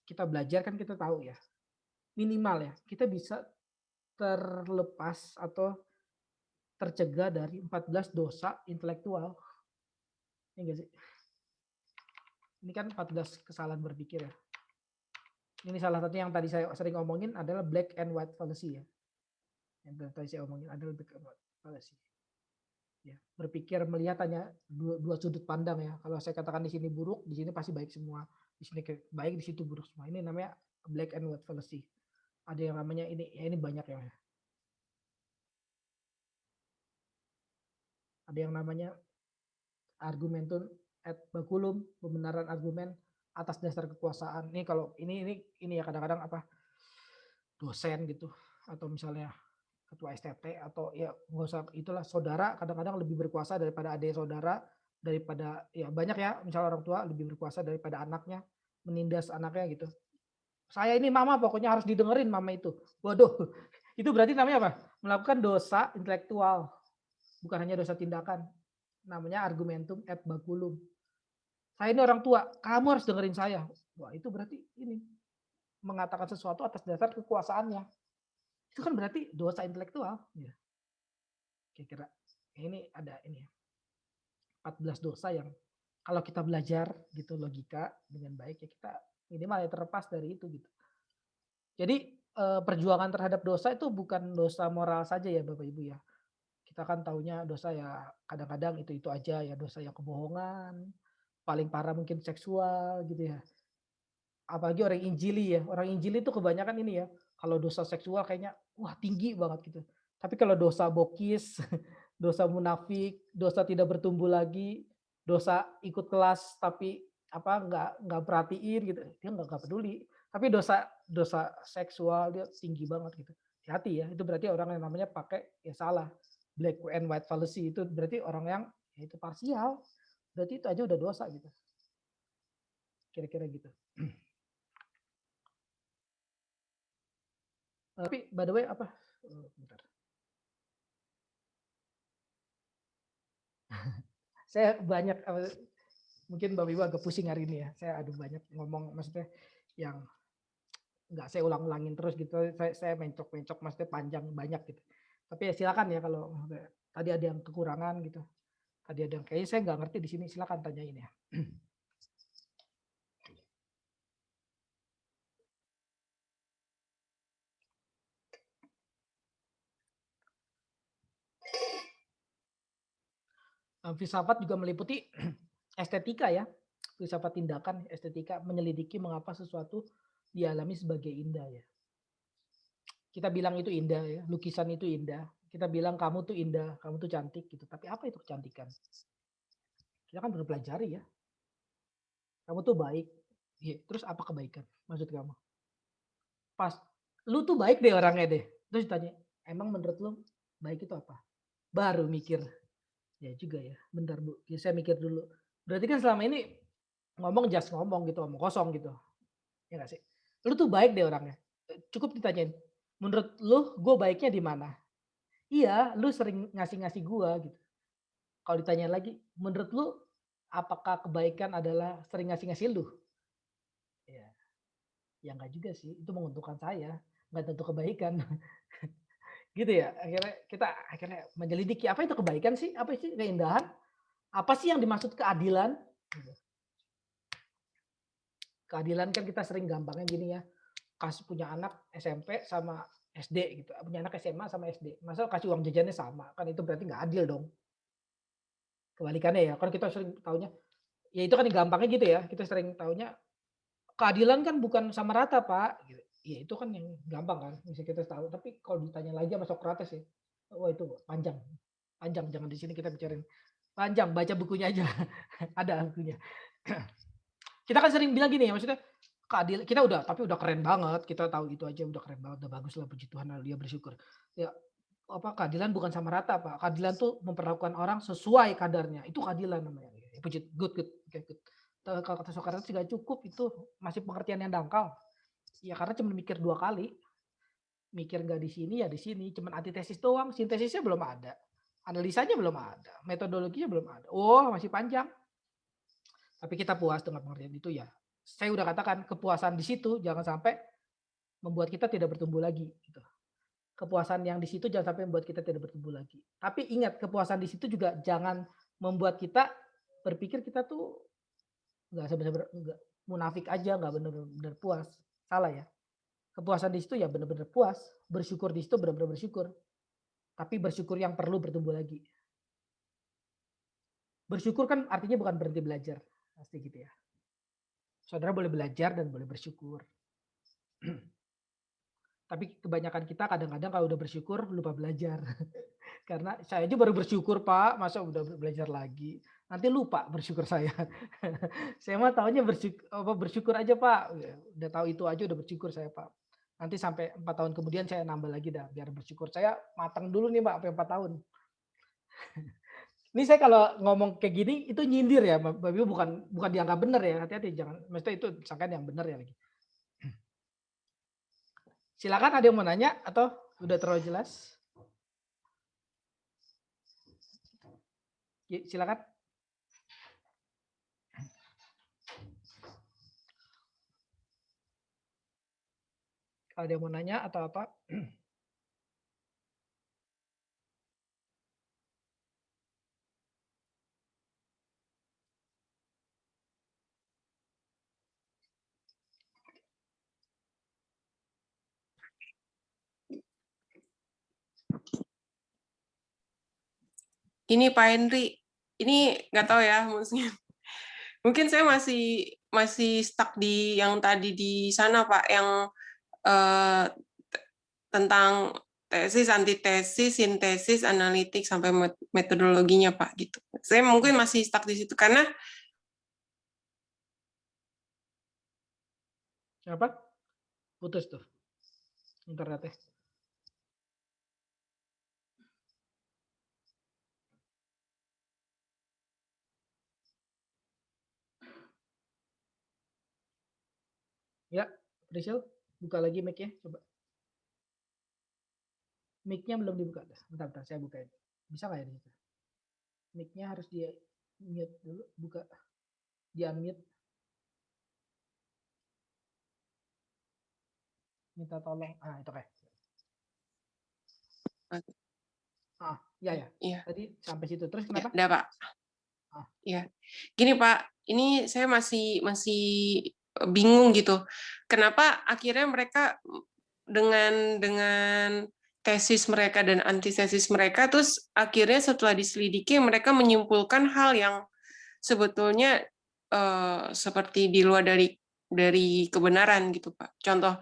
kita belajar kan kita tahu ya. Minimal ya, kita bisa terlepas atau tercegah dari 14 dosa intelektual. Ini enggak sih? Ini kan 14 kesalahan berpikir ya. Ini salah satu yang tadi saya sering ngomongin adalah black and white fallacy ya. Yang tadi saya omongin adalah black and white fallacy. Ya, berpikir melihat hanya dua sudut pandang ya. Kalau saya katakan di sini buruk, di sini pasti baik semua. Di sini baik, di situ buruk semua. Ini namanya black and white fallacy. Ada yang namanya ini, ya ini banyak ya. Ada yang namanya argumentum et baculum, pembenaran argumen atas dasar kekuasaan. Ini kalau ini ya kadang-kadang apa dosen gitu atau misalnya ketua STT atau ya nggak usah itulah saudara kadang-kadang lebih berkuasa daripada adik saudara, daripada ya banyak ya misalnya orang tua lebih berkuasa daripada anaknya, menindas anaknya gitu. Saya ini mama pokoknya harus didengerin mama itu. Waduh, itu berarti namanya apa? Melakukan dosa intelektual, bukan hanya dosa tindakan. Namanya argumentum et baculum. Saya ini orang tua, kamu harus dengerin saya. Wah itu berarti ini mengatakan sesuatu atas dasar kekuasaannya. Itu kan berarti dosa intelektual. Ya. Kira-kira ini ada ini 14 dosa yang kalau kita belajar gitu logika dengan baik ya kita minimal ya terlepas dari itu gitu. Jadi perjuangan terhadap dosa itu bukan dosa moral saja ya Bapak Ibu ya. Kita kan taunya dosa ya kadang-kadang itu aja ya, dosa yang kebohongan, paling parah mungkin seksual gitu ya. Apalagi orang Injili ya, orang Injili itu kebanyakan ini ya, kalau dosa seksual kayaknya wah tinggi banget gitu. Tapi kalau dosa bokis, dosa munafik, dosa tidak bertumbuh lagi, dosa ikut kelas tapi apa nggak perhatiin gitu, dia nggak peduli. Tapi dosa seksual dia tinggi banget gitu. Hati-hati ya, itu berarti orang yang namanya pakai ya salah. Black and white fallacy itu berarti orang yang ya itu parsial. Berarti itu aja udah dosa gitu. Kira-kira gitu. Tapi by the way apa? Bentar. Saya banyak mungkin Bapak Ibu agak pusing hari ini ya. Saya ada banyak ngomong maksudnya yang nggak saya ulang-ulangin terus gitu. Saya mencok-mencok maksudnya panjang banyak gitu. Tapi ya silakan ya kalau tadi ada yang kekurangan gitu. Tadi ada yang kayaknya saya nggak ngerti di sini, silakan tanyain ya. Filsafat juga meliputi estetika ya, filsafat tindakan, estetika, menyelidiki mengapa sesuatu dialami sebagai indah ya. Kita bilang itu indah ya, lukisan itu indah. Kita bilang kamu tuh indah, kamu tuh cantik gitu. Tapi apa itu kecantikan? Kita kan perlu pelajari ya. Kamu tuh baik. Ya, terus apa kebaikan? Maksud kamu? Pas lu tuh baik deh orangnya deh. Terus ditanya, emang menurut lu baik itu apa? Baru mikir. Ya juga ya, bentar Bu. Ya, saya mikir dulu. Berarti kan selama ini ngomong just ngomong gitu, ngomong kosong gitu. Ya nggak sih? Lu tuh baik deh orangnya. Cukup ditanyain, menurut lu gue baiknya di mana? Iya, lu sering ngasih-ngasih gue gitu. Kalau ditanya lagi, menurut lu apakah kebaikan adalah sering ngasih-ngasih lu? Ya, ya enggak juga sih. Itu menguntungkan saya, nggak tentu kebaikan. Gitu ya. Akhirnya kita menyelidiki apa itu kebaikan sih? Apa sih keindahan? Apa sih yang dimaksud keadilan? Keadilan kan kita sering gampangnya gini ya. Kasih punya anak SMP sama SD gitu. Punya anak SMA sama SD. Masa kasih uang jajannya sama? Kan itu berarti nggak adil dong. Kebalikannya ya. Kan kita sering taunya, ya itu kan gampangnya gitu ya. Kita sering taunya keadilan kan bukan sama rata Pak. Gitu. Ya itu kan yang gampang kan. Bisa kita tahu. Tapi kalau ditanya lagi sama Socrates ya. Wah itu panjang. Panjang. Jangan di sini kita bicarain. Panjang. Baca bukunya aja. Ada bukunya. Kita kan sering bilang gini ya. Maksudnya keadilan kita tapi udah keren banget, kita tahu itu aja udah keren banget, udah bagus lah, puji Tuhan, dia bersyukur. Ya apa keadilan bukan sama rata Pak. Keadilan tuh memperlakukan orang sesuai kadarnya. Itu keadilan namanya. Ya, puji good. Okay, good. Kalau kata Socrates tidak cukup, itu masih pengertian yang dangkal. Ya karena cuma mikir 2 kali. Mikir nggak di sini ya di sini, cuman antitesis doang, sintesisnya belum ada. Analisanya belum ada, metodologinya belum ada. Oh, masih panjang. Tapi kita puas dengan pengertian itu ya. Saya udah katakan kepuasan di situ jangan sampai membuat kita tidak bertumbuh lagi gitu. Kepuasan yang di situ jangan sampai membuat kita tidak bertumbuh lagi. Tapi ingat kepuasan di situ juga jangan membuat kita berpikir kita tuh nggak sebenarnya nggak munafik aja, nggak benar-benar puas. Salah ya. Kepuasan di situ ya benar-benar puas, bersyukur di situ benar-benar bersyukur. Tapi bersyukur yang perlu bertumbuh lagi. Bersyukur kan artinya bukan berhenti belajar, pasti gitu ya. Saudara boleh belajar dan boleh bersyukur. Tapi kebanyakan kita kadang-kadang kalau udah bersyukur lupa belajar. Karena saya aja baru bersyukur Pak, masa udah belajar lagi. Nanti lupa bersyukur saya. Saya mah taunya bersyukur aja Pak. Udah tahu itu aja udah bersyukur saya Pak. Nanti sampai 4 tahun kemudian saya nambah lagi dah biar bersyukur. Saya matang dulu nih Pak sampai 4 tahun. Ini saya kalau ngomong kayak gini itu nyindir ya, Bapak Ibu, bukan dianggap benar ya, hati-hati jangan. Maksudnya itu sangkaan yang benar ya lagi. Silakan ada yang mau nanya atau udah terlalu jelas? Silakan. Kalau ada yang mau nanya atau apa? Ini Pak Henry, ini nggak tahu ya, maksudnya mungkin saya masih stuck di yang tadi di sana Pak, yang tentang tesis, antitesis, sintesis, analitik sampai metodologinya Pak gitu. Saya mungkin masih stuck di situ karena Apa? Putus tuh internetnya. Ya, Priscil, buka lagi mic-nya, coba. Mic-nya belum dibuka. Bentar, saya bukain. Bisa nggak ya di situ? Mic-nya harus di mute dulu, buka. Di unmute. Minta tolong. Ah, itu kayak. Ya. Iya. Tadi sampai situ. Terus Ya, kenapa? udah Pak. Ya, gini Pak, ini saya masih bingung gitu. Kenapa akhirnya mereka dengan tesis mereka dan antitesis mereka, terus akhirnya setelah diselidiki mereka menyimpulkan hal yang sebetulnya seperti di luar dari kebenaran gitu Pak. Contoh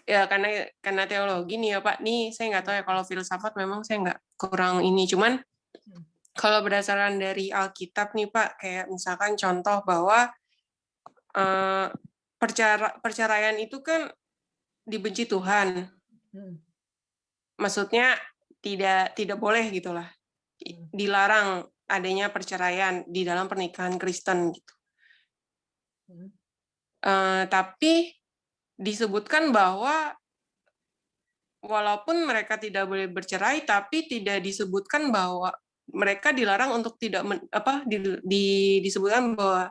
ya karena teologi nih ya Pak, nih saya nggak tahu ya kalau filsafat memang saya nggak kurang ini, cuman kalau berdasarkan dari Alkitab nih Pak, kayak misalkan contoh bahwa perceraian itu kan dibenci Tuhan. Maksudnya tidak boleh gitulah. Dilarang adanya perceraian di dalam pernikahan Kristen gitu. Tapi disebutkan bahwa walaupun mereka tidak boleh bercerai, tapi tidak disebutkan bahwa mereka dilarang untuk disebutkan bahwa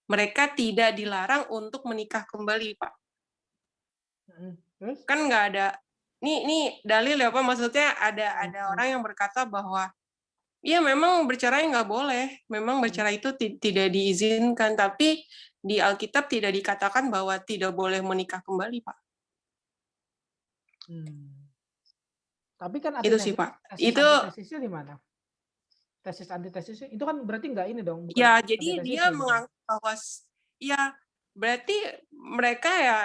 mereka tidak dilarang untuk menikah kembali, Pak. Kan nggak ada. Ini dalil ya Pak, maksudnya ada orang yang berkata bahwa ya memang bercerai nggak boleh, memang bercerai itu tidak diizinkan, tapi di Alkitab tidak dikatakan bahwa tidak boleh menikah kembali, Pak. Tapi kan Itu sih Pak. Itu antitesisnya di mana? Tesis antitesisnya itu kan berarti nggak ini dong. Ya, jadi dia menganggap bahwa ya berarti mereka ya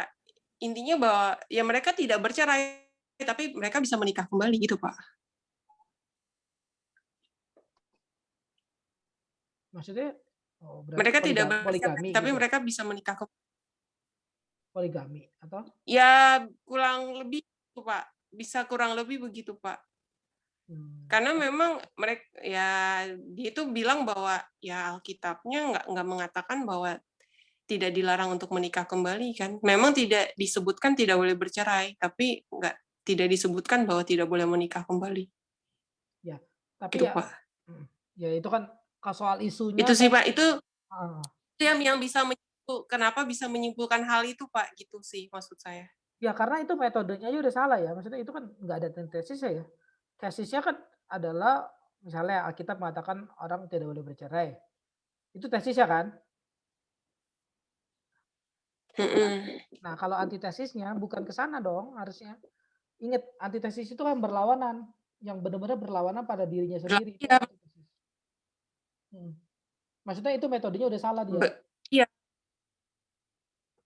intinya bahwa ya mereka tidak bercerai, tapi mereka bisa menikah kembali gitu Pak. Maksudnya mereka tidak poligami, tapi gitu. Mereka bisa menikah kembali. Poligami atau? Ya kurang lebih itu Pak, bisa kurang lebih begitu Pak. Karena memang mereka ya dia itu bilang bahwa ya Alkitabnya nggak mengatakan bahwa tidak dilarang untuk menikah kembali kan. Memang tidak disebutkan tidak boleh bercerai, tapi tidak disebutkan bahwa tidak boleh menikah kembali. Ya, tapi itu, ya, Pak. Ya itu kan soal isunya. Itu sih Pak, itu yang bisa kenapa bisa menyimpulkan hal itu Pak, gitu sih maksud saya. Ya karena itu metodenya aja udah salah ya, maksudnya itu kan nggak ada tesisnya ya. Tesisnya kan adalah misalnya Alkitab mengatakan orang tidak boleh bercerai. Itu tesisnya kan? Nah kalau antitesisnya bukan ke sana dong harusnya. Ingat antitesis itu kan berlawanan, yang benar-benar berlawanan pada dirinya sendiri. Ya. Maksudnya itu metodenya udah salah dia. Iya.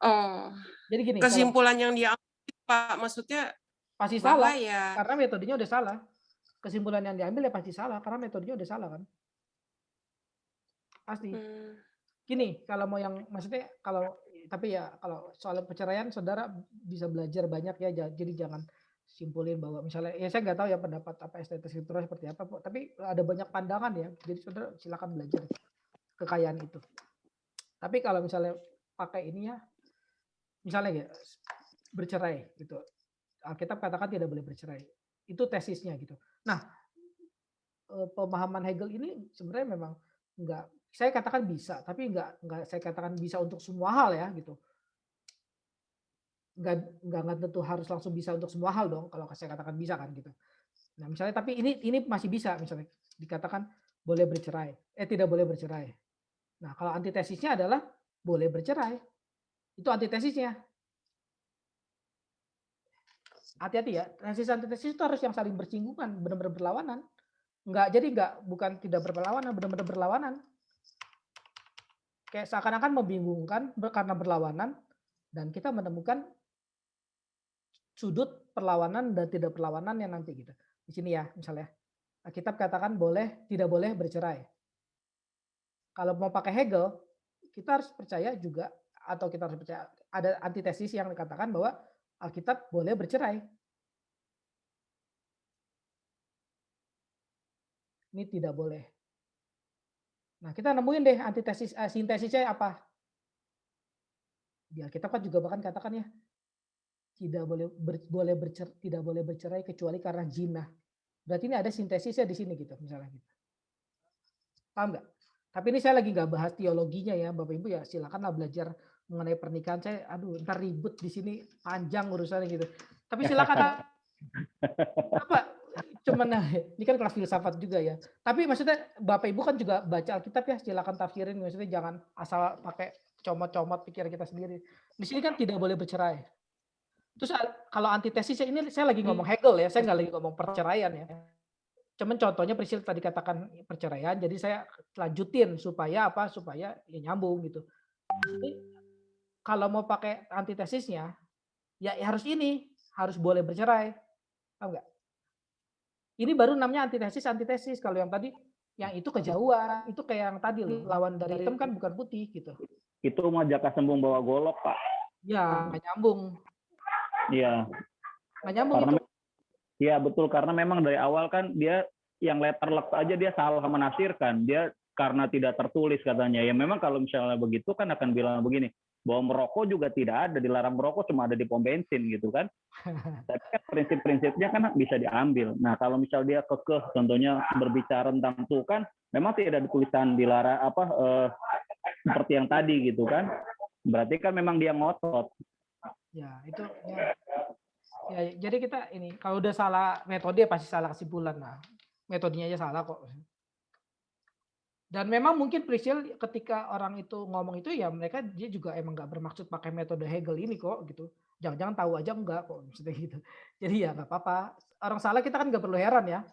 Oh. Jadi gini. Kesimpulan yang diambil Pak, maksudnya pasti salah ya. Karena metodenya udah salah. Kesimpulan yang diambil ya pasti salah karena metodenya udah salah kan. Pasti. Gini, kalau mau yang maksudnya tapi ya kalau soal perceraian saudara bisa belajar banyak ya, jadi jangan simpulin bahwa misalnya ya saya nggak tahu ya pendapat apa estetis scriptura seperti apa, tapi ada banyak pandangan ya, jadi saudara silakan belajar kekayaan itu. Tapi kalau misalnya pakai ini ya, misalnya ya bercerai gitu, Alkitab katakan tidak boleh bercerai, itu tesisnya gitu. Nah pemahaman Hegel ini sebenarnya memang enggak, saya katakan bisa, tapi enggak saya katakan bisa untuk semua hal ya gitu. Enggak tentu harus langsung bisa untuk semua hal dong kalau saya katakan bisa kan gitu. Nah misalnya tapi ini masih bisa misalnya dikatakan boleh bercerai, tidak boleh bercerai. Nah kalau antitesisnya adalah boleh bercerai, itu antitesisnya. Hati-hati ya, tesis antitesis itu harus yang saling bersinggungan, benar-benar berlawanan. Bukan tidak berlawanan, benar-benar berlawanan. Kayak seakan-akan membingungkan karena berlawanan, dan kita menemukan sudut perlawanan dan tidak perlawanan yang nanti gitu. Di sini ya, misalnya Alkitab katakan tidak boleh bercerai. Kalau mau pakai Hegel, kita harus percaya juga, atau kita harus percaya ada antitesis yang dikatakan bahwa Alkitab boleh bercerai. Ini tidak boleh. Nah, kita nemuin deh antitesis, sintesisnya apa? Di Alkitab kan juga bahkan katakan ya, tidak boleh bercerai kecuali karena zina. Berarti ini ada sintesisnya di sini gitu, misalnya gitu. Paham nggak? Tapi ini saya lagi nggak bahas teologinya ya, Bapak Ibu ya, silakanlah belajar mengenai pernikahan. Saya, ntar ribut di sini, panjang urusannya gitu. Tapi silakan Cuman ini kan kelas filsafat juga ya. Tapi maksudnya Bapak Ibu kan juga baca Alkitab ya, silakan tafsirin. Maksudnya jangan asal pakai comot-comot pikiran kita sendiri. Di sini kan tidak boleh bercerai. Terus kalau antitesisnya ini saya lagi ngomong Hegel ya, saya nggak lagi ngomong perceraian ya. Cuman contohnya Priscil tadi katakan perceraian, jadi saya lanjutin supaya apa? Supaya ya nyambung gitu. Jadi, kalau mau pakai antitesisnya, ya harus ini, harus boleh bercerai. Tahu nggak? Ini baru namanya antitesis. Kalau yang tadi, yang itu kejauhan, itu kayak yang tadi loh, lawan dari hitam kan bukan putih gitu. Itu mau jaka sembung bawa golok, Pak. Ya, nggak nyambung. Iya. Nggak nyambung Karena itu. Iya betul, karena memang dari awal kan dia yang letterlek aja dia salah menafsirkan. Dia karena tidak tertulis katanya. Ya memang kalau misalnya begitu kan akan bilang begini, bahwa merokok juga tidak ada, dilarang merokok cuma ada di pom bensin gitu kan. Tapi kan prinsip-prinsipnya kan bisa diambil. Nah kalau misal dia kekeh contohnya berbicara tentang itu kan, memang tidak ada tulisan dilarang seperti yang tadi gitu kan. Berarti kan memang dia ngotot. Ya itu ya, jadi kita ini kalau udah salah metode pasti salah kesimpulan lah. Metodenya aja salah kok. Dan memang mungkin Priscil ketika orang itu ngomong itu ya mereka dia juga emang nggak bermaksud pakai metode Hegel ini kok gitu. Jangan-jangan tahu aja enggak kok maksudnya gitu. Jadi ya nggak apa-apa. Orang salah kita kan nggak perlu heran ya.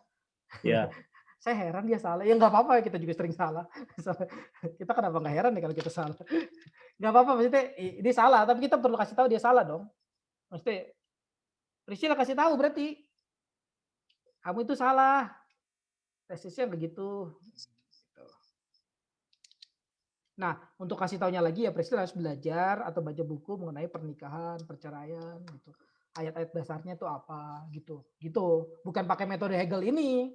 Ya. Saya heran dia salah. Ya nggak apa-apa, kita juga sering salah. Kita kenapa nggak heran nih kalau kita salah? Nggak apa-apa, maksudnya ini salah, tapi kita perlu kasih tahu dia salah dong. Maksudnya Priscilla kasih tahu berarti kamu itu salah. Tesisnya begitu. Nah, untuk kasih taunya lagi ya Priscilla harus belajar atau baca buku mengenai pernikahan, perceraian gitu. Ayat-ayat dasarnya itu apa gitu. Gitu. Bukan pakai metode Hegel ini.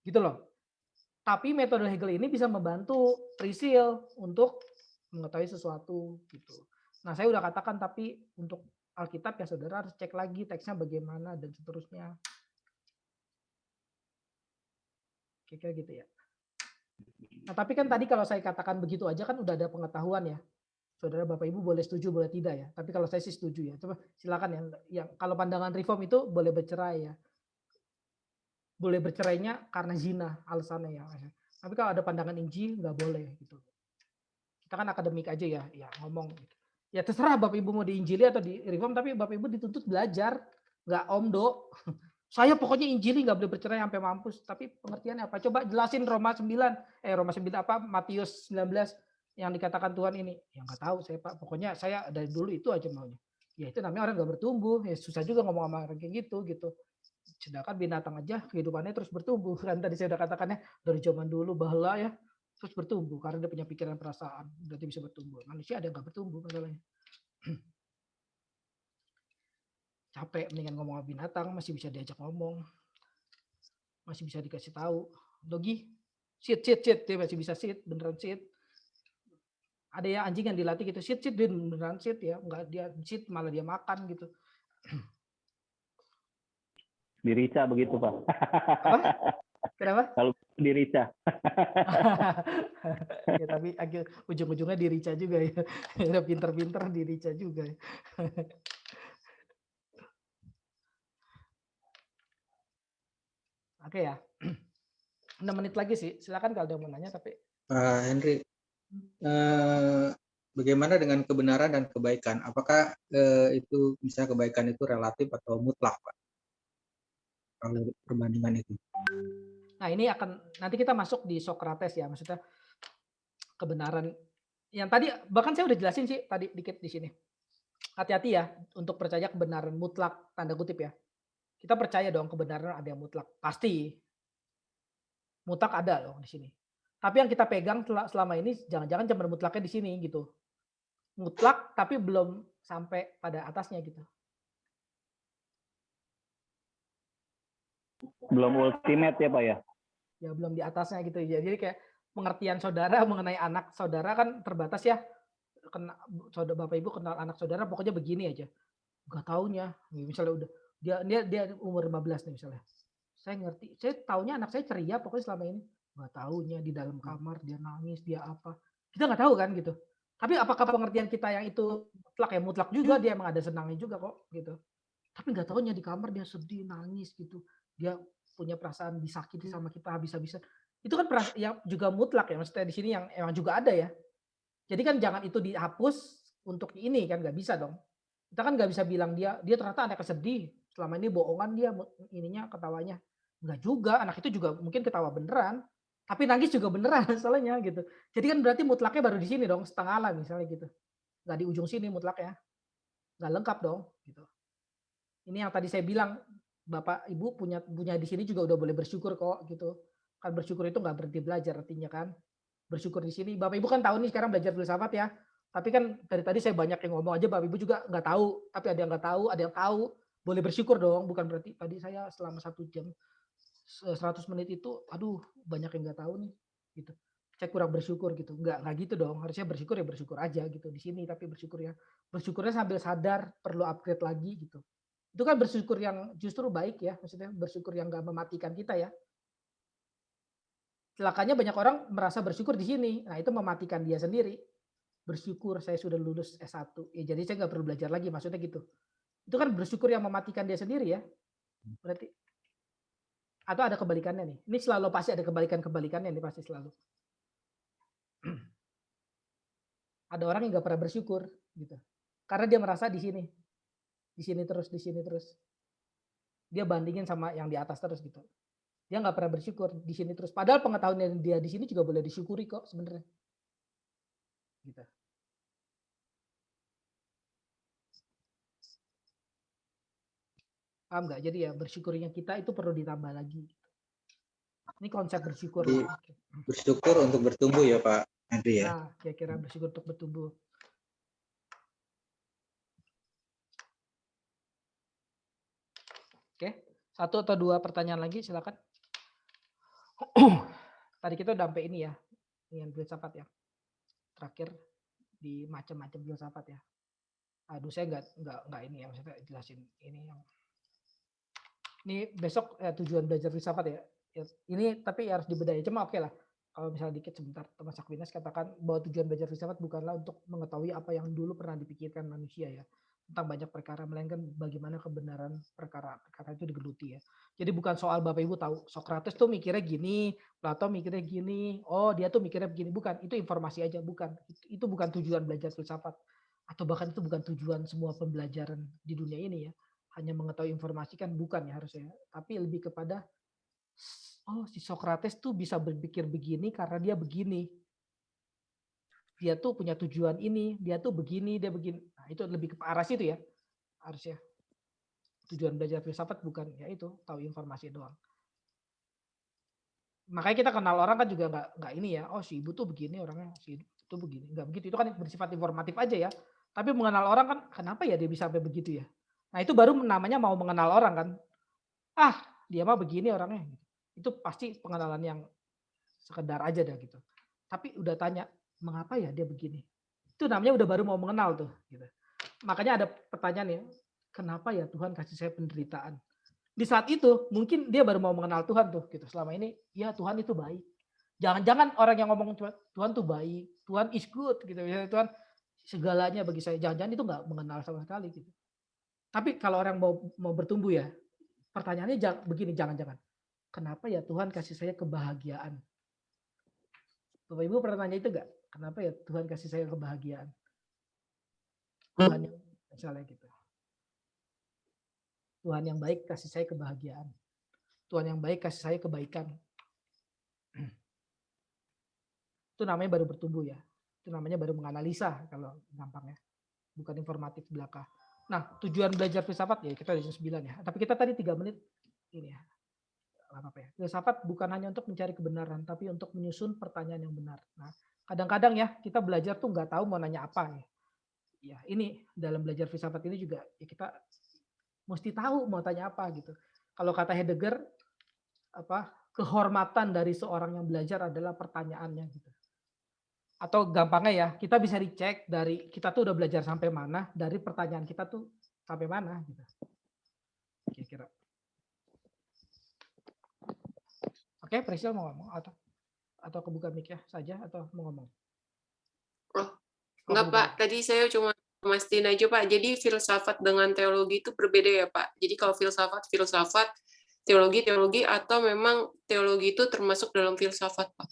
Gitu loh. Tapi metode Hegel ini bisa membantu Priscil untuk mengetahui sesuatu gitu. Nah, saya udah katakan tapi untuk Alkitab ya saudara harus cek lagi teksnya bagaimana dan seterusnya. Kira-kira gitu ya. Nah, tapi kan tadi kalau saya katakan begitu aja kan udah ada pengetahuan ya. Saudara Bapak Ibu boleh setuju boleh tidak ya. Tapi kalau saya sih setuju ya. Coba silakan yang kalau pandangan reform itu boleh bercerai ya. Boleh bercerainya karena zina alasannya ya. Tapi kalau ada pandangan Injil nggak boleh gitu. Kita kan akademik aja ya, ngomong. Ya terserah Bapak Ibu mau diinjili atau di reform, tapi Bapak Ibu dituntut belajar, nggak omdo. Saya pokoknya injili nggak boleh bercerai sampai mampus. Tapi pengertiannya apa? Coba jelasin Roma 9 apa? Matius 19 yang dikatakan Tuhan ini. Ya nggak tahu saya Pak. Pokoknya saya dari dulu itu aja maunya. Ya itu namanya orang nggak bertumbuh. Ya susah juga ngomong sama orang kayak gitu. Sedangkan binatang aja kehidupannya terus bertumbuh. Kan tadi saya udah katakannya dari zaman dulu bahla ya. Terus bertumbuh karena dia punya pikiran perasaan, berarti bisa bertumbuh. Manusia ada nggak bertumbuh masalahnya. Capek mendingan ngomong sama binatang, masih bisa diajak ngomong, masih bisa dikasih tahu. Dogi, sit, dia masih bisa sit, beneran sit. Ada ya anjing yang dilatih gitu, sit dia beneran sit ya, nggak dia sit malah dia makan gitu. Di Rica begitu Pak. Apa? Kenapa? Kalau di Rica. Ya, tapi ujung-ujungnya di Rica juga ya. Udah pinter-pinter di Rica juga. Oke ya. 6 menit lagi sih. Silakan kalau ada mau nanya tapi. Pak Henry, bagaimana dengan kebenaran dan kebaikan? Apakah itu misalnya kebaikan itu relatif atau mutlak, Pak? Kalau perbandingan itu. Nah ini nanti kita masuk di Sokrates ya, maksudnya kebenaran yang tadi bahkan saya udah jelasin sih tadi dikit di sini. Hati-hati ya untuk percaya kebenaran mutlak tanda kutip ya. Kita percaya dong kebenaran ada yang mutlak, pasti mutlak ada loh di sini. Tapi yang kita pegang selama ini jangan-jangan cuma mutlaknya di sini gitu. Mutlak tapi belum sampai pada atasnya gitu. Belum ultimate ya Pak ya? Ya belum di atasnya gitu. Jadi kayak pengertian saudara mengenai anak saudara kan terbatas ya. Saudara Bapak Ibu kenal anak saudara pokoknya begini aja. Enggak taunya. Misalnya udah dia umur 15 nih misalnya. Saya ngerti, saya taunya anak saya ceria pokoknya selama ini. Enggak taunya di dalam kamar dia nangis, dia apa. Kita nggak tahu kan gitu. Tapi apakah pengertian kita yang itu mutlak ya? Mutlak juga dia emang ada senangnya juga kok gitu. Tapi nggak taunya di kamar dia sedih, nangis gitu. Dia punya perasaan disakiti sama kita habis-habisan. Itu kan yang juga mutlak ya, maksudnya di sini yang emang juga ada ya. Jadi kan jangan itu dihapus untuk ini kan, nggak bisa dong. Kita kan nggak bisa bilang dia ternyata anaknya sedih, selama ini bohongan dia ininya ketawanya. Nggak juga, anak itu juga mungkin ketawa beneran, tapi nangis juga beneran soalnya gitu. Jadi kan berarti mutlaknya baru di sini dong, setengah lah misalnya gitu. Nggak di ujung sini mutlaknya. Nggak lengkap dong gitu. Ini yang tadi saya bilang, Bapak Ibu punya di sini juga udah boleh bersyukur kok gitu. Kan bersyukur itu nggak berhenti belajar artinya kan. Bersyukur di sini. Bapak Ibu kan tahu nih sekarang belajar filsafat ya. Tapi kan dari tadi saya banyak yang ngomong aja, Bapak Ibu juga nggak tahu. Tapi ada yang nggak tahu, ada yang tahu. Boleh bersyukur dong. Bukan berarti tadi saya selama 1 jam 100 menit itu, aduh banyak yang nggak tahu nih. Gitu. Saya kurang bersyukur gitu. Nggak gitu dong. Harusnya bersyukur ya bersyukur aja gitu di sini. Tapi bersyukurnya sambil sadar perlu upgrade lagi gitu. Itu kan bersyukur yang justru baik ya. Maksudnya bersyukur yang nggak mematikan kita ya. Celakanya banyak orang merasa bersyukur di sini. Nah, itu mematikan dia sendiri. Bersyukur saya sudah lulus S1. Ya, jadi saya nggak perlu belajar lagi, maksudnya gitu. Itu kan bersyukur yang mematikan dia sendiri ya. Berarti. Atau ada kebalikannya nih. Ini selalu pasti ada kebalikannya nih, pasti selalu. Ada orang yang nggak pernah bersyukur gitu. Karena dia merasa di sini. Di sini terus. Dia bandingin sama yang di atas terus gitu. Dia nggak pernah bersyukur di sini terus. Padahal pengetahuan yang dia di sini juga boleh disyukuri kok sebenarnya. Gitu. Paham nggak? Jadi ya bersyukurnya kita itu perlu ditambah lagi. Ini konsep bersyukur. Jadi, bersyukur untuk bertumbuh ya Pak Henry ya. Nah, kira-kira bersyukur untuk bertumbuh. Oke, 1 atau 2 pertanyaan lagi silakan. Tadi kita udah sampai ini ya, dengan filsafat ya. Terakhir di macam-macam filsafat ya. Aduh, saya nggak ini ya, maksudnya jelasin ini yang ini besok tujuan belajar filsafat ya. Ini tapi harus dibedahi. Cuma oke lah. Kalau misalnya dikit sebentar, Thomas Aquinas katakan bahwa tujuan belajar filsafat bukanlah untuk mengetahui apa yang dulu pernah dipikirkan manusia ya. Tentang banyak perkara, melainkan bagaimana kebenaran perkara itu digeluti ya. Jadi bukan soal Bapak Ibu tahu Socrates tuh mikirnya gini, Plato mikirnya gini, oh dia tuh mikirnya begini, bukan. Itu informasi aja, bukan. Itu bukan tujuan belajar filsafat. Atau bahkan itu bukan tujuan semua pembelajaran di dunia ini ya. Hanya mengetahui informasi kan bukan ya harusnya. Tapi lebih kepada, oh si Socrates tuh bisa berpikir begini karena dia begini. Dia tuh punya tujuan ini, dia tuh begini, dia begini. Nah, itu lebih ke arah situ ya. Harusnya. Tujuan belajar filsafat bukan ya itu, tahu informasi doang. Makanya kita kenal orang kan juga nggak ini ya. Oh, si ibu tuh begini orangnya, si itu begini. Nggak begitu. Itu kan bersifat informatif aja ya. Tapi mengenal orang kan kenapa ya dia bisa sampai begitu ya? Nah, itu baru namanya mau mengenal orang kan. Ah, dia mah begini orangnya. Itu pasti pengenalan yang sekedar aja dah gitu. Tapi udah tanya, mengapa ya dia begini? Itu namanya udah baru mau mengenal tuh. Gitu. Makanya ada pertanyaan ya, kenapa ya Tuhan kasih saya penderitaan? Di saat itu mungkin dia baru mau mengenal Tuhan tuh. Gitu. Selama ini ya Tuhan itu baik. Jangan-jangan orang yang ngomong Tuhan tuh baik, Tuhan is good gitu. Ya, Tuhan segalanya bagi saya. Jangan-jangan itu nggak mengenal sama sekali gitu. Tapi kalau orang mau bertumbuh ya, pertanyaannya begini, jangan-jangan. Kenapa ya Tuhan kasih saya kebahagiaan? Bapak Ibu pernah tanya itu enggak? Kenapa ya Tuhan kasih saya kebahagiaan? Tuhan yang misalnya gitu. Tuhan yang baik kasih saya kebahagiaan. Tuhan yang baik kasih saya kebaikan. Itu namanya baru bertumbuh ya. Itu namanya baru menganalisa kalau gampangnya. Bukan informatif belaka. Nah, tujuan belajar filsafat ya kita di 9 ya. Tapi kita tadi 3 menit ini ya. Apa ya? Filsafat bukan hanya untuk mencari kebenaran, tapi untuk menyusun pertanyaan yang benar. Nah, kadang-kadang ya kita belajar tuh nggak tahu mau nanya apa ya. Ya, ini dalam belajar filsafat ini juga ya kita mesti tahu mau tanya apa gitu. Kalau kata Heidegger, kehormatan dari seorang yang belajar adalah pertanyaannya gitu. Atau gampangnya ya, kita bisa dicek dari kita tuh udah belajar sampai mana, dari pertanyaan kita tuh sampai mana gitu. Kira-kira. Oke, Priscil mau ngomong atau kebuka mic ya saja atau mau ngomong? Oh, enggak Pak, tadi saya cuma mastiin aja Pak. Jadi filsafat dengan teologi itu berbeda ya Pak. Jadi kalau filsafat teologi atau memang teologi itu termasuk dalam filsafat, Pak?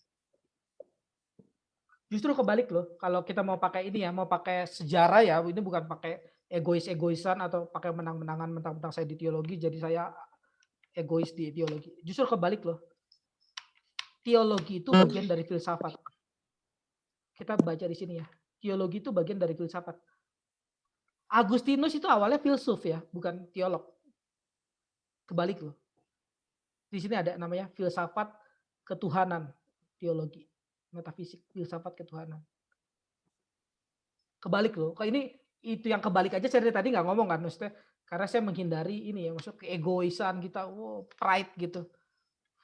Justru kebalik loh, kalau kita mau pakai ini ya, mau pakai sejarah ya, ini bukan pakai egoisan atau pakai menang-menangan mentang-mentang saya di teologi, jadi saya egois di teologi. Justru kebalik loh. Teologi itu bagian dari filsafat. Kita baca di sini ya. Teologi itu bagian dari filsafat. Agustinus itu awalnya filsuf ya, bukan teolog. Kebalik loh. Di sini ada namanya filsafat ketuhanan, teologi, metafisik, filsafat ketuhanan. Kebalik loh. Kayak ini itu yang kebalik aja saya dari tadi nggak ngomong kan, maksudnya karena saya menghindari ini ya, maksud keegoisan kita, pride gitu.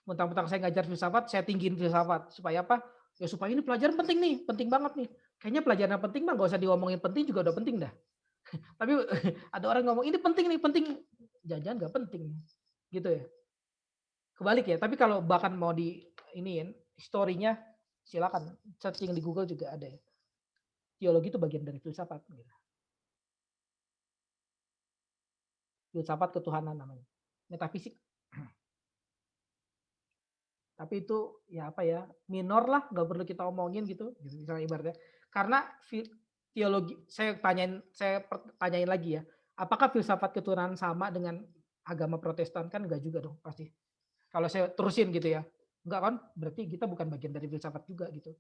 Mentang-mentang saya ngajar filsafat, saya tinggiin filsafat supaya apa? Ya supaya ini pelajaran penting nih, penting banget nih. Kayaknya pelajaran yang penting mah nggak usah diomongin penting juga udah penting dah. Tapi ada orang ngomong ini penting nih, penting. Jangan-jangan nggak penting, gitu ya. Kebalik ya. Tapi kalau bahkan mau di iniin historinya, silakan searching di Google juga ada ya. Teologi itu bagian dari filsafat. Filsafat ketuhanan namanya. Metafisik. Tapi itu ya apa ya, minor lah, nggak perlu kita omongin gitu misalnya ibaratnya. Karena teologi, saya tanyain lagi ya, apakah filsafat ketuhanan sama dengan agama Protestan? Kan enggak juga dong pasti. Kalau saya terusin gitu ya, enggak kan? Berarti kita bukan bagian dari filsafat juga gitu.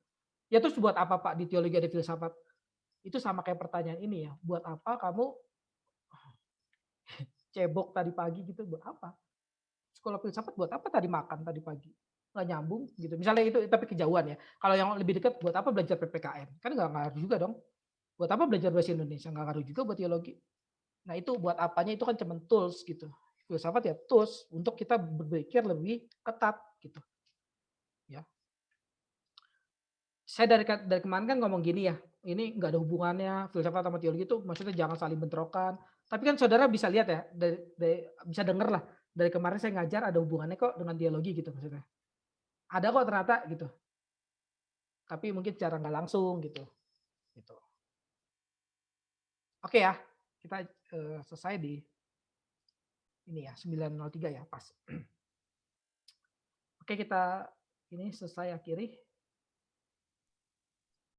Ya terus buat apa Pak di teologi ada filsafat? Itu sama kayak pertanyaan ini ya, buat apa kamu cebok tadi pagi gitu, buat apa? Sekolah filsafat buat apa tadi makan tadi pagi? Nggak nyambung gitu. Misalnya itu tapi kejauhan ya. Kalau yang lebih dekat buat apa belajar PPKN? Kan nggak ngaruh juga dong. Buat apa belajar bahasa Indonesia? Nggak ngaruh juga buat teologi. Nah itu buat apanya itu kan cuma tools gitu. Filsafat ya tools untuk kita berpikir lebih ketat gitu. Ya. Saya dari kemarin kan ngomong gini ya. Ini nggak ada hubungannya filsafat sama teologi itu maksudnya jangan saling bentrokan. Tapi kan saudara bisa lihat ya, bisa denger lah. Dari kemarin saya ngajar ada hubungannya kok dengan teologi gitu maksudnya. Ada kok ternyata gitu. Tapi mungkin secara nggak langsung gitu. Gitu. Oke ya, kita selesai di ini ya 9.03 ya pas. Oke kita ini selesai akhiri.